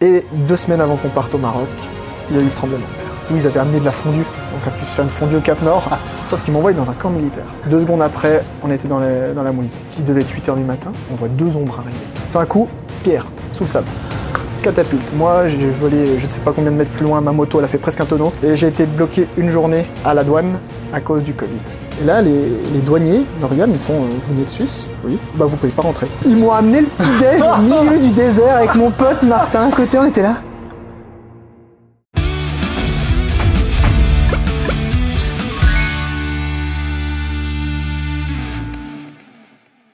Et 2 semaines avant qu'on parte au Maroc, il y a eu le tremblement de terre. Où ils avaient amené de la fondue, donc on a pu se faire une fondue au Cap Nord, sauf qu'ils m'envoient dans un camp militaire. 2 secondes après, on était dans la mouise. Il devait être 8 h du matin, on voit 2 ombres arriver. Tout d'un coup, pierre, sous le sable. Catapulte. Moi, j'ai volé je ne sais pas combien de mètres plus loin, ma moto, elle a fait presque un tonneau. Et j'ai été bloqué une journée à la douane à cause du Covid. Et là, les douaniers me regardent, ils me font « Vous venez de Suisse ?» « Oui. » « Bah, vous pouvez pas rentrer. » Ils m'ont amené le petit-déj au milieu du désert avec mon pote Martin à côté, on était là.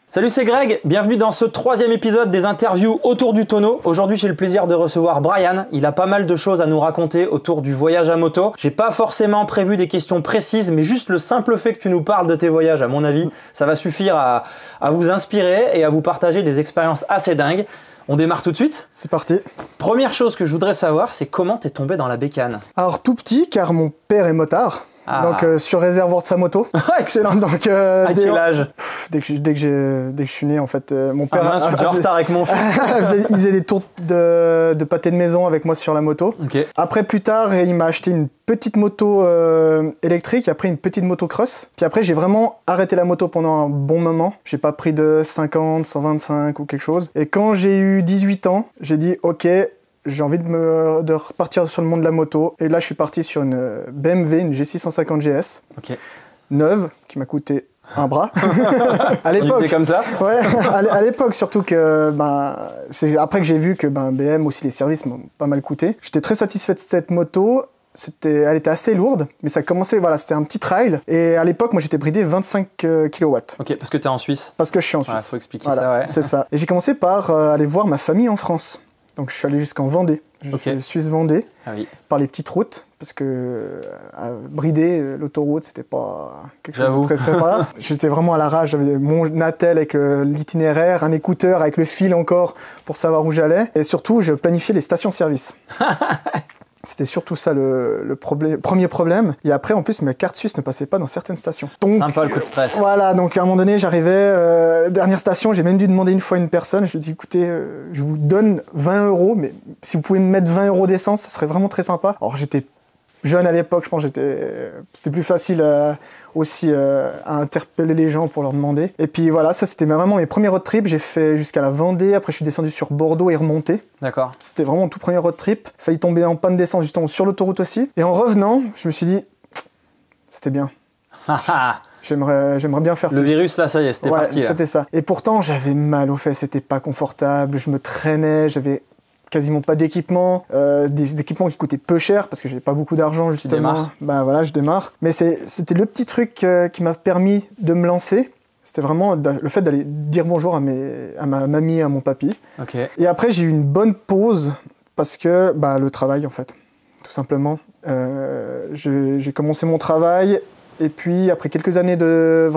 Salut, c'est Greg, bienvenue dans ce 3e épisode des interviews autour du tonneau. Aujourd'hui, j'ai le plaisir de recevoir Brian. Il a pas mal de choses à nous raconter autour du voyage à moto. J'ai pas forcément prévu des questions précises, mais juste le simple fait que tu nous parles de tes voyages, à mon avis, ça va suffire à vous inspirer et à vous partager des expériences assez dingues. On démarre tout de suite? C'est parti. Première chose que je voudrais savoir, c'est comment t'es tombé dans la bécane? Alors tout petit, car mon père est motard. Ah. Donc sur réservoir de sa moto. Excellent. Donc à quel âge? Dès que je suis né, en fait, mon père... Ah mince, je suis en retard avec mon fils. il faisait des tours de pâté de maison avec moi sur la moto. Okay. Après, plus tard, il m'a acheté une petite moto électrique, après une petite moto cross. Puis après, j'ai vraiment arrêté la moto pendant un bon moment. J'ai pas pris de 50, 125 ou quelque chose. Et quand j'ai eu 18 ans, j'ai dit « Ok, j'ai envie de repartir sur le monde de la moto ». Et là, je suis parti sur une BMW, une G650 GS, okay, neuve, qui m'a coûté un bras. À l'époque. Comme ça. Ouais, à l'époque, surtout que c'est après que j'ai vu que BM aussi les services m'ont pas mal coûté. J'étais très satisfait de cette moto. Elle était assez lourde, mais ça commençait, voilà, c'était un petit trail. Et à l'époque, moi, j'étais bridé 25 kW. Ok, parce que t'es en Suisse. Parce que je suis en Suisse. Ouais, faut expliquer voilà, ça, ouais. C'est ça. Et j'ai commencé par aller voir ma famille en France. Donc, je suis allé jusqu'en Vendée. J'ai fait Suisse-Vendée, par les petites routes, parce que brider l'autoroute, c'était pas quelque chose de très sympa. J'étais vraiment à la rage, j'avais mon attel avec l'itinéraire, un écouteur avec le fil encore pour savoir où j'allais. Et surtout, je planifiais les stations-service. C'était surtout ça le premier problème. Et après, en plus, ma carte suisse ne passait pas dans certaines stations. Donc, sympa le coup de stress. Voilà, donc à un moment donné, j'arrivais, dernière station, j'ai même dû demander une fois à une personne, je lui ai dit, écoutez, je vous donne 20 €, mais si vous pouvez me mettre 20 € d'essence, ça serait vraiment très sympa. Alors j'étais jeune à l'époque, je pense que c'était plus facile aussi à interpeller les gens pour leur demander. Et puis voilà, ça c'était vraiment mes premiers road trips. J'ai fait jusqu'à la Vendée, après je suis descendu sur Bordeaux et remonté. D'accord. C'était vraiment mon tout premier road trip. Failli tomber en panne d'essence justement sur l'autoroute aussi. Et en revenant, je me suis dit, c'était bien. J'aimerais bien faire le plus. Virus là, ça y est, c'était parti. C'était ça. Et pourtant, j'avais mal aux fesses, c'était pas confortable, je me traînais, j'avais quasiment pas d'équipement, des équipements qui coûtaient peu cher parce que j'avais pas beaucoup d'argent justement. Tu démarres. Bah voilà, je démarre. Mais c'était le petit truc qui m'a permis de me lancer. C'était vraiment le fait d'aller dire bonjour à ma mamie et à mon papy. Okay. Et après, j'ai eu une bonne pause parce que le travail en fait, tout simplement. J'ai commencé mon travail. Et puis, après quelques années de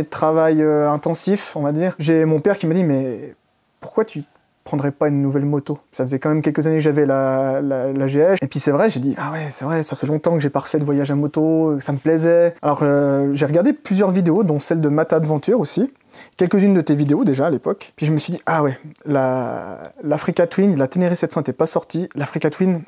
travail intensif, on va dire, j'ai mon père qui m'a dit « Mais pourquoi tu prendrais pas une nouvelle moto ?» Ça faisait quand même quelques années que j'avais la GS. Et puis c'est vrai, j'ai dit « Ah ouais, c'est vrai, ça fait longtemps que j'ai pas refait de voyage à moto, ça me plaisait. » Alors, j'ai regardé plusieurs vidéos, dont celle de Matt Adventure aussi. Quelques-unes de tes vidéos déjà à l'époque. Puis je me suis dit « Ah ouais, l'Africa Twin, la Ténéré 700 n'était pas sortie. L'Africa Twin...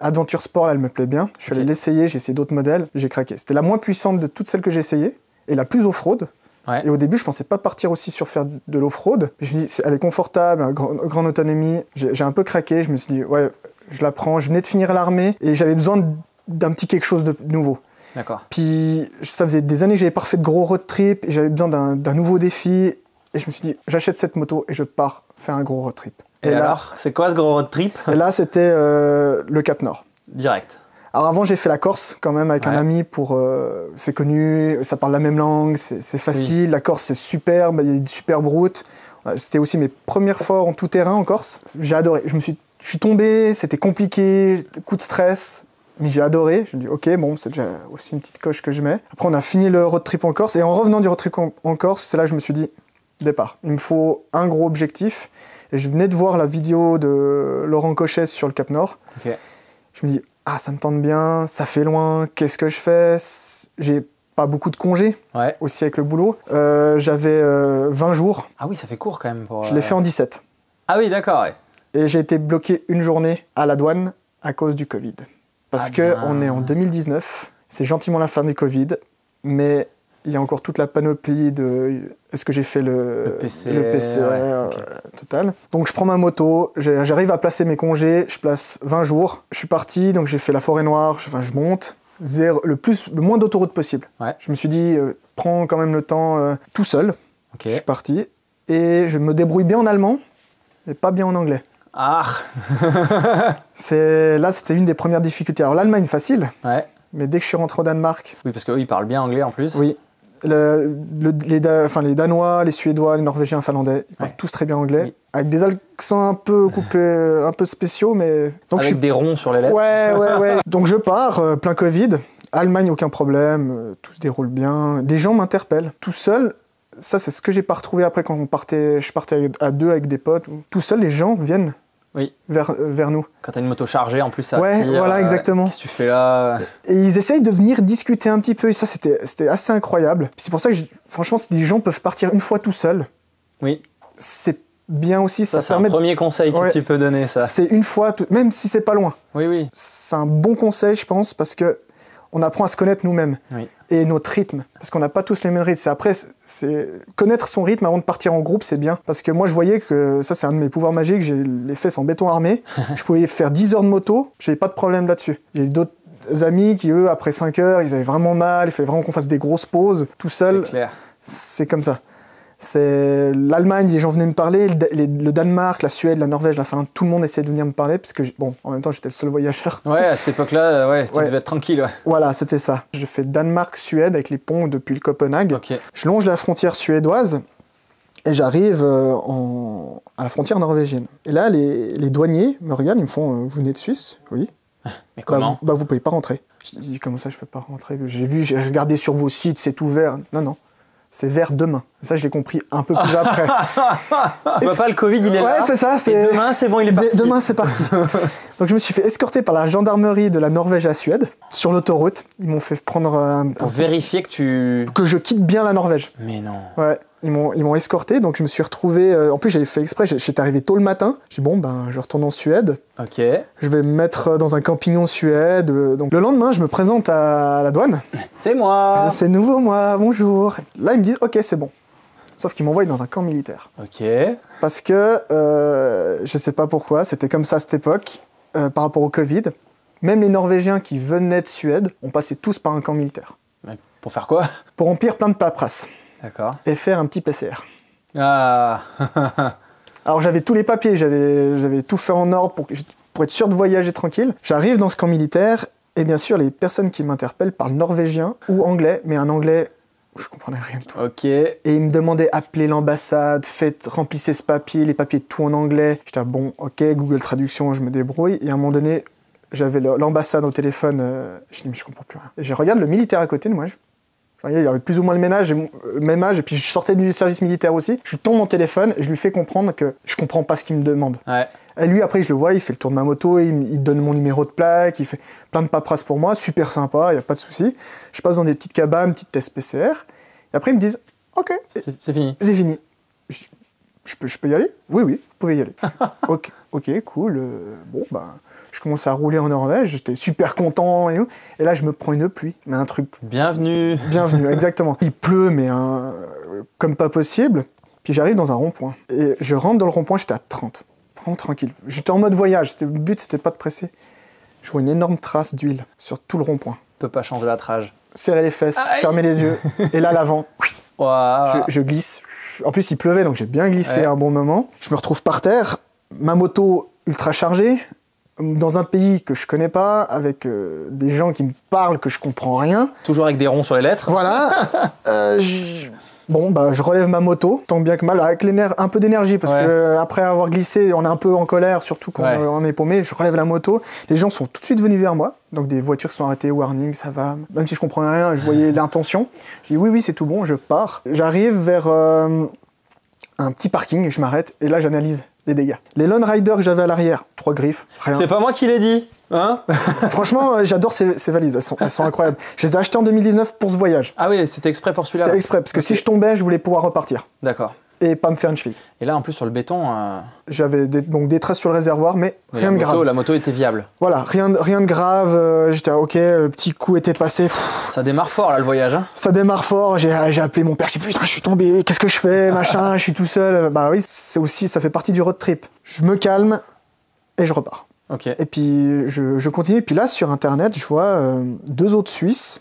Adventure Sport, là, elle me plaît bien. Je suis allé l'essayer, j'ai essayé d'autres modèles, j'ai craqué. C'était la moins puissante de toutes celles que j'ai essayées et la plus off-road. Ouais. Et au début, je pensais pas partir aussi sur faire de l'off-road. Je me dis, elle est confortable, grande autonomie. J'ai un peu craqué, je me suis dit, ouais, je la prends. Je venais de finir l'armée et j'avais besoin d'un petit quelque chose de nouveau. D'accord. Puis ça faisait des années que j'avais pas fait de gros road trip et j'avais besoin d'un nouveau défi. Et je me suis dit, j'achète cette moto et je pars faire un gros road trip. Et alors, c'est quoi ce gros road trip? Et là, c'était le Cap Nord. Direct. Alors avant, j'ai fait la Corse quand même avec un ami pour... c'est connu, ça parle la même langue, c'est facile. Oui. La Corse, c'est superbe, il y a des superbes routes. C'était aussi mes premières fois en tout terrain en Corse. J'ai adoré. Je suis tombé, c'était compliqué, coup de stress. Mais j'ai adoré. Je me dis, ok, bon, c'est déjà aussi une petite coche que je mets. Après, on a fini le road trip en Corse. Et en revenant du road trip en Corse, c'est là que je me suis dit, départ. Il me faut un gros objectif. Et je venais de voir la vidéo de Laurent Cochet sur le Cap Nord. Okay. Je me dis, ah, ça me tente bien, ça fait loin, qu'est-ce que je fais? J'ai pas beaucoup de congés, aussi avec le boulot. J'avais 20 jours. Ah oui, ça fait court quand même. Je l'ai fait en 17. Ah oui, d'accord, ouais. Et j'ai été bloqué une journée à la douane à cause du Covid. Parce qu'on est en 2019, c'est gentiment la fin du Covid, mais il y a encore toute la panoplie de... Est-ce que j'ai fait le PCR total. Donc je prends ma moto, j'arrive à placer mes congés, je place 20 jours. Je suis parti, donc j'ai fait la forêt noire, je monte. Le moins d'autoroute possible. Ouais. Je me suis dit, prends quand même le temps tout seul. Okay. Je suis parti et je me débrouille bien en allemand, mais pas bien en anglais. Ah. Là, c'était une des premières difficultés. Alors l'Allemagne, facile. Ouais. Mais dès que je suis rentré au Danemark... Oui, parce qu'eux, ils parlent bien anglais en plus. Oui. Les Danois, les Suédois, les Norvégiens, les Finlandais, ils parlent tous très bien anglais. Oui. Avec des accents un peu coupés, un peu spéciaux, mais... Donc avec des ronds sur les lèvres. Ouais. Donc je pars, plein Covid. Allemagne, aucun problème, tout se déroule bien. Les gens m'interpellent. Tout seul, ça c'est ce que j'ai pas retrouvé après quand je partais à 2 avec des potes. Tout seul, les gens viennent vers nous. Quand t'as une moto chargée, en plus, ça attire. Ouais, voilà, exactement. Qu'est-ce que tu fais là? Et ils essayent de venir discuter un petit peu, et ça, c'était assez incroyable. Puis c'est pour ça que, franchement, si les gens peuvent partir une fois tout seuls, c'est bien aussi. Ça permet un premier conseil que tu peux donner, ça. C'est une fois, même si c'est pas loin. Oui. C'est un bon conseil, je pense, parce que on apprend à se connaître nous-mêmes et notre rythme, parce qu'on n'a pas tous les mêmes rythmes. Après, connaître son rythme avant de partir en groupe, c'est bien, parce que moi je voyais que ça c'est un de mes pouvoirs magiques, j'ai les fesses en béton armé, je pouvais faire 10 heures de moto, j'avais pas de problème là-dessus. J'ai d'autres amis qui eux après 5 heures, ils avaient vraiment mal, il fallait vraiment qu'on fasse des grosses pauses, tout seul, c'est comme ça. C'est l'Allemagne, les gens venaient me parler, le Danemark, la Suède, la Norvège, la Finlande, tout le monde essayait de venir me parler, parce que, en même temps, j'étais le seul voyageur. Ouais, à cette époque-là, tu devais être tranquille. Ouais. Voilà, c'était ça. J'ai fait Danemark-Suède avec les ponts depuis le Copenhague. Okay. Je longe la frontière suédoise et j'arrive à la frontière norvégienne. Et là, les douaniers me regardent, ils me font « Vous venez de Suisse ?» « Oui. » Mais comment ? Vous pouvez pas rentrer. Je dis « Comment ça, je peux pas rentrer ? J'ai regardé sur vos sites, c'est ouvert. » Non. C'est vers demain. Ça, je l'ai compris un peu plus après. Pas le Covid, il est là. Ouais, c'est ça. Et demain, c'est bon, il est parti. Demain, c'est parti. Donc, je me suis fait escorter par la gendarmerie de la Norvège à Suède, sur l'autoroute. Ils m'ont fait prendre pour vérifier que je quitte bien la Norvège. Mais non. Ouais. Ils m'ont escorté, donc je me suis retrouvé... en plus, j'avais fait exprès, j'étais arrivé tôt le matin. J'ai dit, je retourne en Suède. Ok. Je vais me mettre dans un camping en Suède. Donc le lendemain, je me présente à la douane. C'est moi. C'est nouveau, moi, bonjour. Là, ils me disent, ok, c'est bon. Sauf qu'ils m'envoient dans un camp militaire. Ok. Parce que, je sais pas pourquoi, c'était comme ça à cette époque, par rapport au Covid. Même les Norvégiens qui venaient de Suède, on passait tous par un camp militaire. Mais pour faire quoi? Pour remplir plein de paperasses. D'accord. Et faire un petit PCR. Ah. Alors j'avais tous les papiers, j'avais tout fait en ordre pour être sûr de voyager tranquille. J'arrive dans ce camp militaire, et bien sûr, les personnes qui m'interpellent parlent norvégien ou anglais, mais un anglais où je comprenais rien du tout. Ok. Et ils me demandaient d'appeler l'ambassade, remplissez ce papier, les papiers tout en anglais. J'étais bon, ok, Google Traduction, je me débrouille. Et à un moment donné, j'avais l'ambassade au téléphone, je dis mais je comprends plus rien. Et je regarde le militaire à côté de moi, il y avait plus ou moins le même âge, et puis je sortais du service militaire aussi. Je lui tombe mon téléphone et je lui fais comprendre que je comprends pas ce qu'il me demande. Ouais. Et lui, après, je le vois, il fait le tour de ma moto, il donne mon numéro de plaque, il fait plein de paperasses pour moi, super sympa, il n'y a pas de souci. Je passe dans des petites cabanes, petites tests PCR, et après ils me disent « Ok, c'est fini. » C'est fini. Je peux y aller ? Oui, vous pouvez y aller. ok, cool. Je commence à rouler en Norvège, j'étais super content et là je me prends une pluie, mais un truc... Bienvenue, exactement. Il pleut, mais comme pas possible. Puis j'arrive dans un rond-point. Et je rentre dans le rond-point, j'étais à 30. Vraiment tranquille. J'étais en mode voyage, le but c'était pas de presser. Je vois une énorme trace d'huile sur tout le rond-point. Peut pas changer la trage. Serrer les fesses, fermer les yeux, et là l'avant. Wow. Je glisse. En plus il pleuvait, donc j'ai bien glissé un bon moment. Je me retrouve par terre, ma moto ultra chargée, dans un pays que je connais pas, avec des gens qui me parlent que je comprends rien. Toujours avec des ronds sur les lettres. Voilà. Je relève ma moto, tant bien que mal, avec un peu d'énergie, parce que après avoir glissé, on est un peu en colère, surtout quand on est paumé. Je relève la moto, les gens sont tout de suite venus vers moi, donc des voitures qui sont arrêtées, warning, ça va. Même si je comprenais rien, je voyais l'intention. Je dis oui, c'est tout bon, je pars. J'arrive vers un petit parking, je m'arrête, et là j'analyse les dégâts. Les Lone Rider que j'avais à l'arrière, 3 griffes, rien. C'est pas moi qui l'ai dit, hein. Franchement, j'adore ces valises, elles sont incroyables. Je les ai achetées en 2019 pour ce voyage. Ah oui, c'était exprès pour celui-là. C'était exprès, parce que si je tombais, je voulais pouvoir repartir. D'accord. et pas me faire une cheville. Et là, en plus, sur le béton... J'avais donc des traces sur le réservoir, mais rien de grave. La moto était viable. Voilà, rien de grave. J'étais ok, le petit coup était passé. Ça démarre fort, là, le voyage. Hein. Ça démarre fort. J'ai appelé mon père. Je dis putain, je suis tombé. Qu'est-ce que je fais, machin. Je suis tout seul. Bah oui, ça fait partie du road trip. Je me calme et je repars. Ok. Et puis je continue. Et puis là, sur Internet, je vois 2 autres Suisses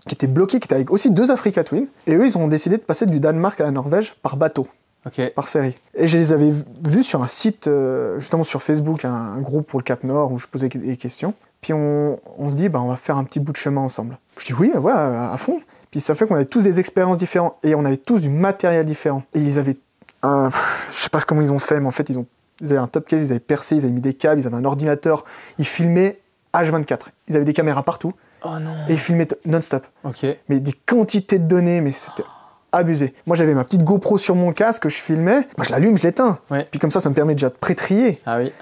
qui étaient bloqués, qui étaient avec aussi 2 Africa Twin. Et eux, ils ont décidé de passer du Danemark à la Norvège par bateau. Okay. Par ferry. Et je les avais vus sur un site, justement sur Facebook, un groupe pour le Cap Nord où je posais des questions. Puis on se dit, on va faire un petit bout de chemin ensemble. Je dis oui, ouais, à fond. Puis ça fait qu'on avait tous des expériences différentes et on avait tous du matériel différent. Et ils avaient je sais pas comment ils ont fait, mais en fait ils avaient un top case, ils avaient percé, ils avaient mis des câbles, ils avaient un ordinateur, ils filmaient H24. Ils avaient des caméras partout. Oh non. Et ils filmaient non-stop. Okay. Mais des quantités de données, mais c'était abusé. Moi, j'avais ma petite GoPro sur mon casque, je filmais. Moi, je l'allume, je l'éteins. Ouais. Puis comme ça me permet déjà de pré-trier. Ah oui.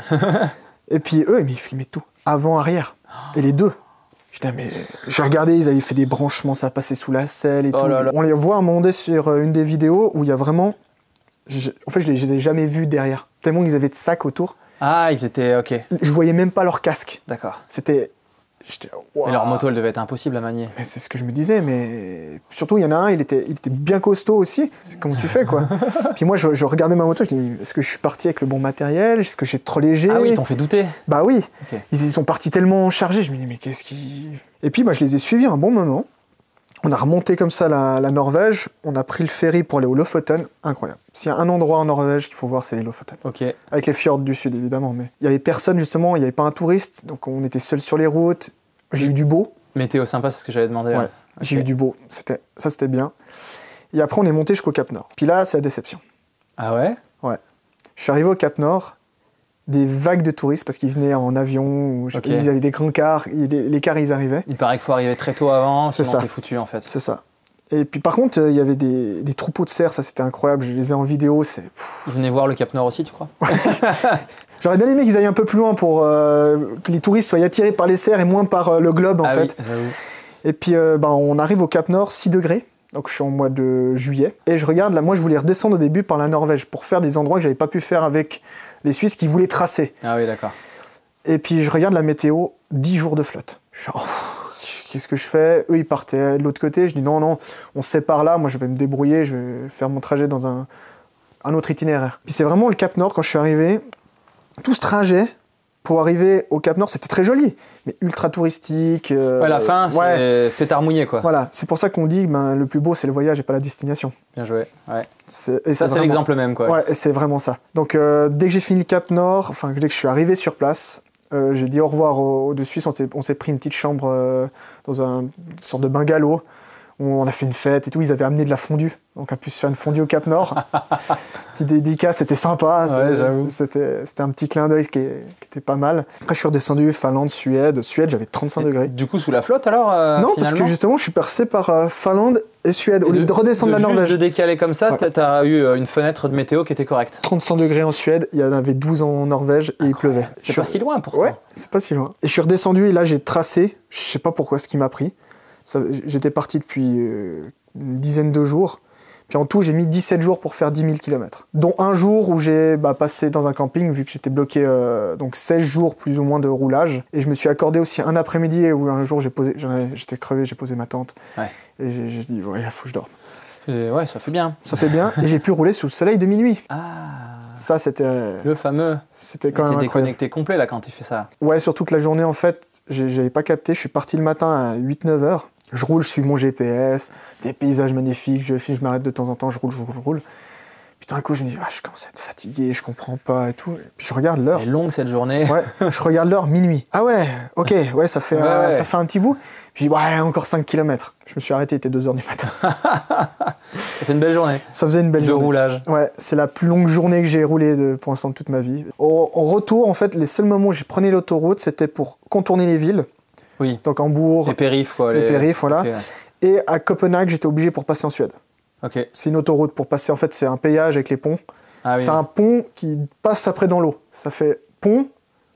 Et puis eux, ils filmaient tout. Avant, arrière. Et les deux. J'ai regardé, ils avaient fait des branchements, ça passait sous la selle et tout. Là là. On les voit à un moment donné sur une des vidéos où il y a vraiment... En fait, je les ai jamais vus derrière. Tellement qu'ils avaient de sacs autour. Ah, ils étaient... Ok. Je voyais même pas leur casque. D'accord. C'était... Wow. Et leur moto, elle devait être impossible à manier. Mais c'est ce que je me disais, mais surtout, il y en a un, il était bien costaud aussi. C'est comment tu fais, quoi. Puis moi, je regardais ma moto, je dis, est-ce que je suis parti avec le bon matériel? Est-ce que j'ai trop léger? Ah oui, ils t'ont fait douter? Bah oui. Okay. Ils sont partis tellement chargés, je me dis, mais qu'est-ce qui... Et puis, je les ai suivis un bon moment. On a remonté comme ça la Norvège, on a pris le ferry pour aller au Lofoten, incroyable. S'il y a un endroit en Norvège qu'il faut voir, c'est les Lofoten. Okay. Avec les fjords du sud, évidemment, mais il y avait personne, justement, il n'y avait pas un touriste, donc on était seuls sur les routes. J'ai eu du beau. Météo sympa, c'est ce que j'allais demander. Ouais, j'ai eu du beau. C'était bien. Et après, on est monté jusqu'au Cap Nord. Puis là, c'est la déception. Ah ouais? Ouais. Je suis arrivé au Cap Nord, des vagues de touristes parce qu'ils venaient en avion, ils avaient des grands cars, les cars, ils arrivaient. Il paraît qu'il faut arriver très tôt avant, sinon t'es foutu en fait. C'est ça. Et puis par contre, il y avait des troupeaux de cerfs, ça c'était incroyable, je les ai en vidéo. Ils venaient voir le Cap Nord aussi, tu crois? J'aurais bien aimé qu'ils aillent un peu plus loin pour que les touristes soient attirés par les cerfs et moins par le globe en fait. Oui, et puis on arrive au Cap Nord, 6 degrés, donc je suis en mois de juillet. Et je regarde, là moi je voulais redescendre au début par la Norvège pour faire des endroits que j'avais pas pu faire avec les Suisses qui voulaient tracer. Ah oui, d'accord. Et puis je regarde la météo, 10 jours de flotte. Genre, qu'est-ce que je fais? Eux ils partaient de l'autre côté, je dis non, on se sépare là, moi je vais me débrouiller, je vais faire mon trajet dans un autre itinéraire. Puis c'est vraiment le Cap Nord, quand je suis arrivé, tout ce trajet pour arriver au Cap Nord, c'était très joli, mais ultra touristique. Ouais, la fin, c'est pétard mouillé, quoi. Voilà, c'est pour ça qu'on dit que le plus beau, c'est le voyage et pas la destination. Bien joué, ouais. C'est l'exemple même, quoi. Ouais, et c'est vraiment ça. Donc, dès que j'ai fini le Cap Nord, enfin, dès que je suis arrivé sur place, j'ai dit au revoir aux deux Suisses, on s'est pris une petite chambre dans une sorte de bungalow. On a fait une fête et tout, ils avaient amené de la fondue. Donc on a pu se faire une fondue au Cap Nord. Petit dédicace, c'était sympa. Ouais, j'avoue. C'était un petit clin d'œil qui était pas mal. Après je suis redescendu Finlande, Suède. Suède, j'avais 35 degrés. Du coup, sous la flotte alors non, parce que justement, je suis passé par Finlande et Suède. Au lieu de redescendre la Norvège. De décaler comme ça, ouais. T'as eu une fenêtre de météo qui était correcte. 35 degrés en Suède, il y en avait 12 en Norvège et il pleuvait. C'est pas si loin pourtant. Ouais, c'est pas si loin. Et je suis redescendu et là j'ai tracé, je sais pas pourquoi ce qui m'a pris. J'étais parti depuis une dizaine de jours. Puis en tout, j'ai mis 17 jours pour faire 10 000 km. Dont un jour où j'ai passé dans un camping, vu que j'étais bloqué, donc 16 jours plus ou moins de roulage. Et je me suis accordé aussi un après-midi où un jour j'étais crevé, j'ai posé ma tente. Ouais. Et j'ai dit, ouais, il faut que je dorme. Ouais, ça fait bien. Ça fait bien. Et j'ai pu rouler sous le soleil de minuit. Ah. Ça, c'était... Le fameux. C'était quand même incroyable. T'es déconnecté complet là quand tu fais ça. Ouais, surtout que la journée, en fait, j'avais pas capté. Je suis parti le matin à 8-9 heures. Je roule, je suis mon GPS, des paysages magnifiques, je m'arrête de temps en temps, je roule. Puis d'un coup, je me dis, je commence à être fatigué, je comprends pas et tout. Et puis je regarde l'heure. Elle est longue cette journée. Ouais, je regarde l'heure, minuit. Ah ouais, ok, ouais, ça fait un petit bout. Puis je dis, ouais, encore 5 km. Je me suis arrêté, il était 2h du matin. Ça fait une belle journée. Ça faisait une belle journée. De roulage. Ouais, c'est la plus longue journée que j'ai roulée pour l'instant de toute ma vie. Au retour, en fait, les seuls moments où je prenais l'autoroute, c'était pour contourner les villes. Oui. Donc Hambourg. Les périphes, quoi. Les périphes, voilà. Okay, ouais. Et à Copenhague, j'étais obligé pour passer en Suède. Ok. C'est une autoroute pour passer. En fait, c'est un péage avec les ponts. Ah, oui. C'est un pont qui passe après dans l'eau. Ça fait pont,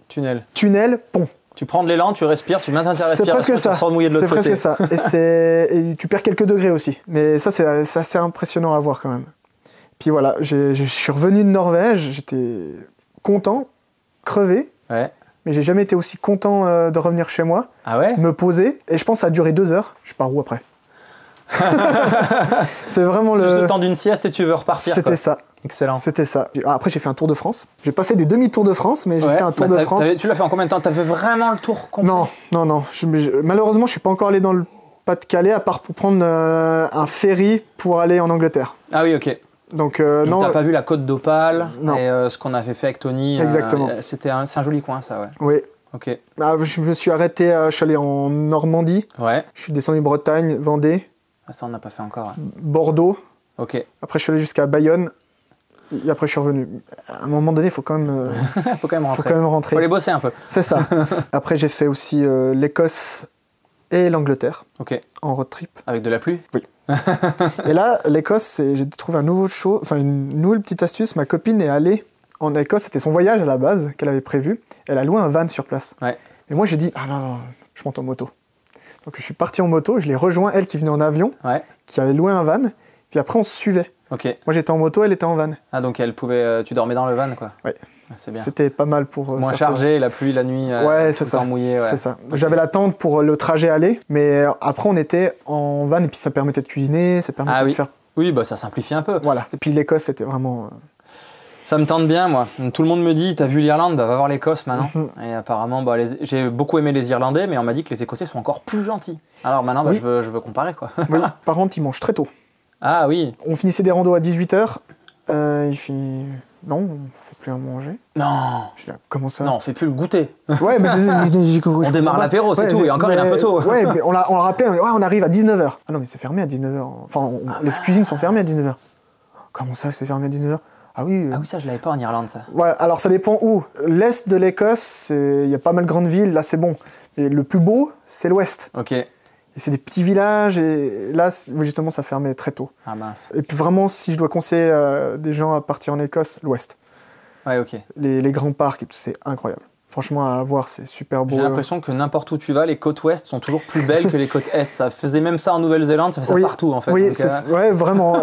tunnel, pont. Tu prends de l'élan, tu respires, tu maintiens ta respiration, c'est presque ça. Sans mouiller de l'autre côté. C'est presque ça. Et tu perds quelques degrés aussi. Mais ça, c'est assez impressionnant à voir quand même. Puis voilà, je suis revenu de Norvège, j'étais content, crevé. Ouais. Mais j'ai jamais été aussi content de revenir chez moi, me poser, et je pense que ça a duré 2 heures. Je pars où après? C'est vraiment Juste le temps d'une sieste et tu veux repartir. C'était ça. Excellent. C'était ça. Après, j'ai fait un Tour de France. J'ai pas fait des demi-tours de France, mais j'ai fait un Tour de France. Tu l'as fait en combien de temps? T'as fait vraiment le tour complet? Non. Malheureusement, je suis pas encore allé dans le Pas-de-Calais, à part pour prendre un ferry pour aller en Angleterre. Ah oui, ok. Donc non. T'as pas vu la côte d'Opale et ce qu'on avait fait avec Tony. Exactement. C'est un joli coin, ça, ouais. Oui. Ok. Je me suis arrêté, je suis allé en Normandie. Ouais. Je suis descendu Bretagne, Vendée. Ah, ça, on n'a pas fait encore. Ouais. Bordeaux. Ok. Après, je suis allé jusqu'à Bayonne. Et après, je suis revenu. À un moment donné, il faut quand même, faut quand même rentrer. Faut les bosser un peu. C'est ça. Après, j'ai fait aussi l'Écosse et l'Angleterre. Ok. En road trip. Avec de la pluie? Oui. Et là, l'Écosse, j'ai trouvé une nouvelle petite astuce. Ma copine est allée en Écosse. C'était son voyage à la base qu'elle avait prévu. Elle a loué un van sur place. Ouais. Et moi, j'ai dit, ah non, je monte en moto. Donc, je suis parti en moto. Je l'ai rejoint, elle qui venait en avion, qui avait loué un van. Puis après, on se suivait. Ok. Moi, j'étais en moto, elle était en van. Ah, donc elle pouvait, tu dormais dans le van, quoi. Ouais. C'est bien. C'était pas mal pour... Moins chargé, la pluie, la nuit, c'est ça. Mouillé. Ouais. C'est ça. Okay. J'avais la tente pour le trajet aller, mais après, on était en van et puis ça permettait de cuisiner, ça permettait de faire... Oui, bah ça simplifie un peu. Voilà. Et puis l'Écosse, c'était vraiment... Ça me tente bien, moi. Tout le monde me dit, t'as vu l'Irlande, va voir l'Écosse maintenant. Et apparemment, j'ai beaucoup aimé les Irlandais, mais on m'a dit que les Écossais sont encore plus gentils. Alors maintenant, je veux comparer, quoi. Oui, par contre, ils mangent très tôt. Ah oui. On finissait des randos à 18h. Non, on fait plus à manger. Non. Je dis, comment ça? Non, on fait plus le goûter. Ouais, mais on démarre l'apéro, c'est tout. Et encore, il est un peu tôt. Ouais, mais on le rappelle, on arrive à 19h. Ah non, mais c'est fermé à 19h. Enfin, les cuisines sont fermées à 19h. Comment ça, c'est fermé à 19h? Ah oui. Ah oui, ça, je l'avais pas en Irlande, ça. Ouais, alors ça dépend où. L'est de l'Écosse, il y a pas mal de grandes villes, là c'est bon. Et le plus beau, c'est l'ouest. Ok. Et c'est des petits villages, et là, justement, ça fermait très tôt. Ah mince. Et puis vraiment, si je dois conseiller des gens à partir en Écosse, l'ouest. Ouais, ok. Les grands parcs et tout, c'est incroyable. Franchement, à voir, c'est super beau. J'ai l'impression que n'importe où tu vas, les côtes ouest sont toujours plus belles que les côtes est. Ça faisait même ça en Nouvelle-Zélande, ça fait ça partout en fait. Oui, ouais, vraiment.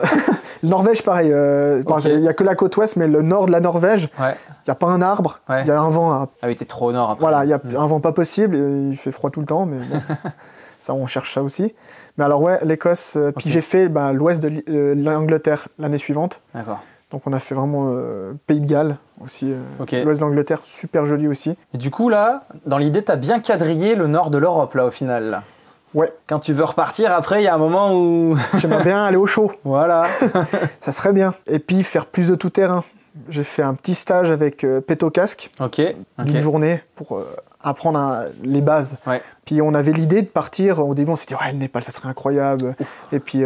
Norvège, pareil. Il n'y a que la côte ouest, mais le nord de la Norvège, il n'y a pas un arbre, il y a un vent. Ah oui, t'es trop au nord après. Voilà, il y a un vent pas possible, et il fait froid tout le temps, mais bon, ça, on cherche ça aussi. Mais alors ouais, l'Écosse, puis j'ai fait l'ouest de l'Angleterre l'année suivante. D'accord. Donc on a fait vraiment Pays de Galles aussi, l'ouest de l'Angleterre, super joli aussi. Et du coup là, dans l'idée, t'as bien quadrillé le nord de l'Europe là au final. Là. Ouais. Quand tu veux repartir, après il y a un moment où... J'aimerais bien aller au chaud. Voilà. Ça serait bien. Et puis faire plus de tout-terrain. J'ai fait un petit stage avec Pétocasque, d'une journée pour apprendre les bases. Ouais. Puis on avait l'idée de partir, au début on s'est dit ouais, le Népal ça serait incroyable. Ouf. Et puis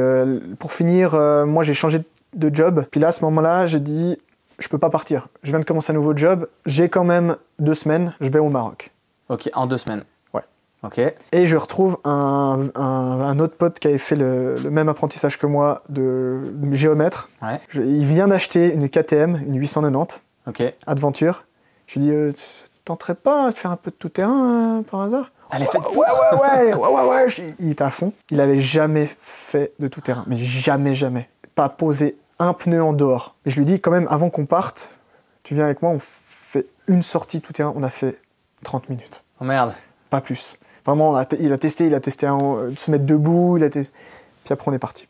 pour finir, moi j'ai changé de job. Puis là à ce moment-là j'ai dit je peux pas partir. Je viens de commencer un nouveau job, j'ai quand même 2 semaines, je vais au Maroc. Ok, en 2 semaines. Ouais. Ok. Et je retrouve un autre pote qui avait fait le même apprentissage que moi de géomètre. Ouais. Il vient d'acheter une KTM, une 890 Adventure. Je lui dis tenterais pas de faire un peu de tout-terrain par hasard? Elle est faite pour... Ouais. Il était à fond. Il avait jamais fait de tout-terrain, mais jamais. Pas posé un pneu en dehors. Et je lui dis quand même, avant qu'on parte, tu viens avec moi, on fait une sortie tout-terrain. On a fait 30 minutes. Oh merde. Pas plus. Vraiment, il a testé de se mettre debout, puis après on est parti.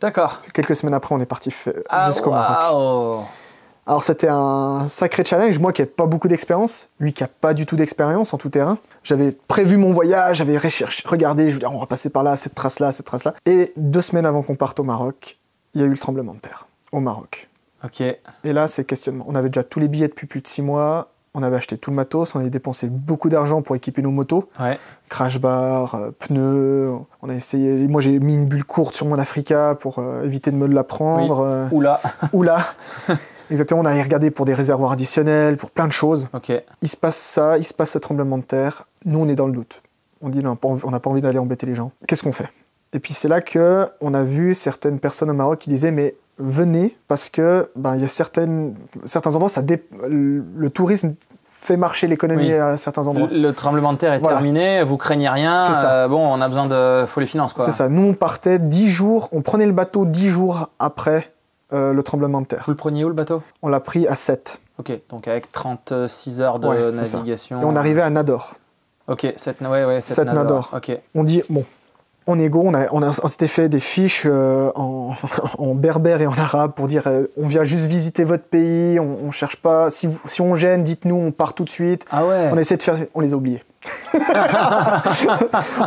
D'accord. Quelques semaines après, on est parti jusqu'au Maroc. Alors c'était un sacré challenge, moi qui n'ai pas beaucoup d'expérience, lui qui n'a pas du tout d'expérience en tout terrain. J'avais prévu mon voyage, j'avais regardé, je lui dis on va passer par là, cette trace-là. Et 2 semaines avant qu'on parte au Maroc, il y a eu le tremblement de terre au Maroc. Ok. Et là c'est questionnement. On avait déjà tous les billets depuis plus de 6 mois, on avait acheté tout le matos, on avait dépensé beaucoup d'argent pour équiper nos motos. Ouais. Crash bar, pneus, on a essayé. Moi j'ai mis une bulle courte sur mon Africa pour éviter de me la prendre. Oui. Oula. Exactement, on a regardé pour des réservoirs additionnels, pour plein de choses. Okay. Il se passe ça, il se passe ce tremblement de terre. Nous, on est dans le doute. On dit, on n'a pas envie d'aller embêter les gens. Qu'est-ce qu'on fait? Et puis c'est là qu'on a vu certaines personnes au Maroc qui disaient, mais venez, parce que il y a certains endroits, le tourisme fait marcher l'économie à certains endroits. Le tremblement de terre est terminé, vous craignez rien, c'est ça. Bon, on a besoin faut les finances, quoi. C'est ça, nous on partait 10 jours, on prenait le bateau 10 jours après le tremblement de terre. Vous le preniez où le bateau? On l'a pris à 7. Ok, donc avec 36 heures de navigation. Et on arrivait à Nador. Ok, 7 Nador. Okay. On dit, bon, on est go, on s'était fait des fiches en berbère et en arabe pour dire on vient juste visiter votre pays, on cherche pas, si on gêne, dites-nous, on part tout de suite. Ah ouais. On essaie de faire, on les a oubliés.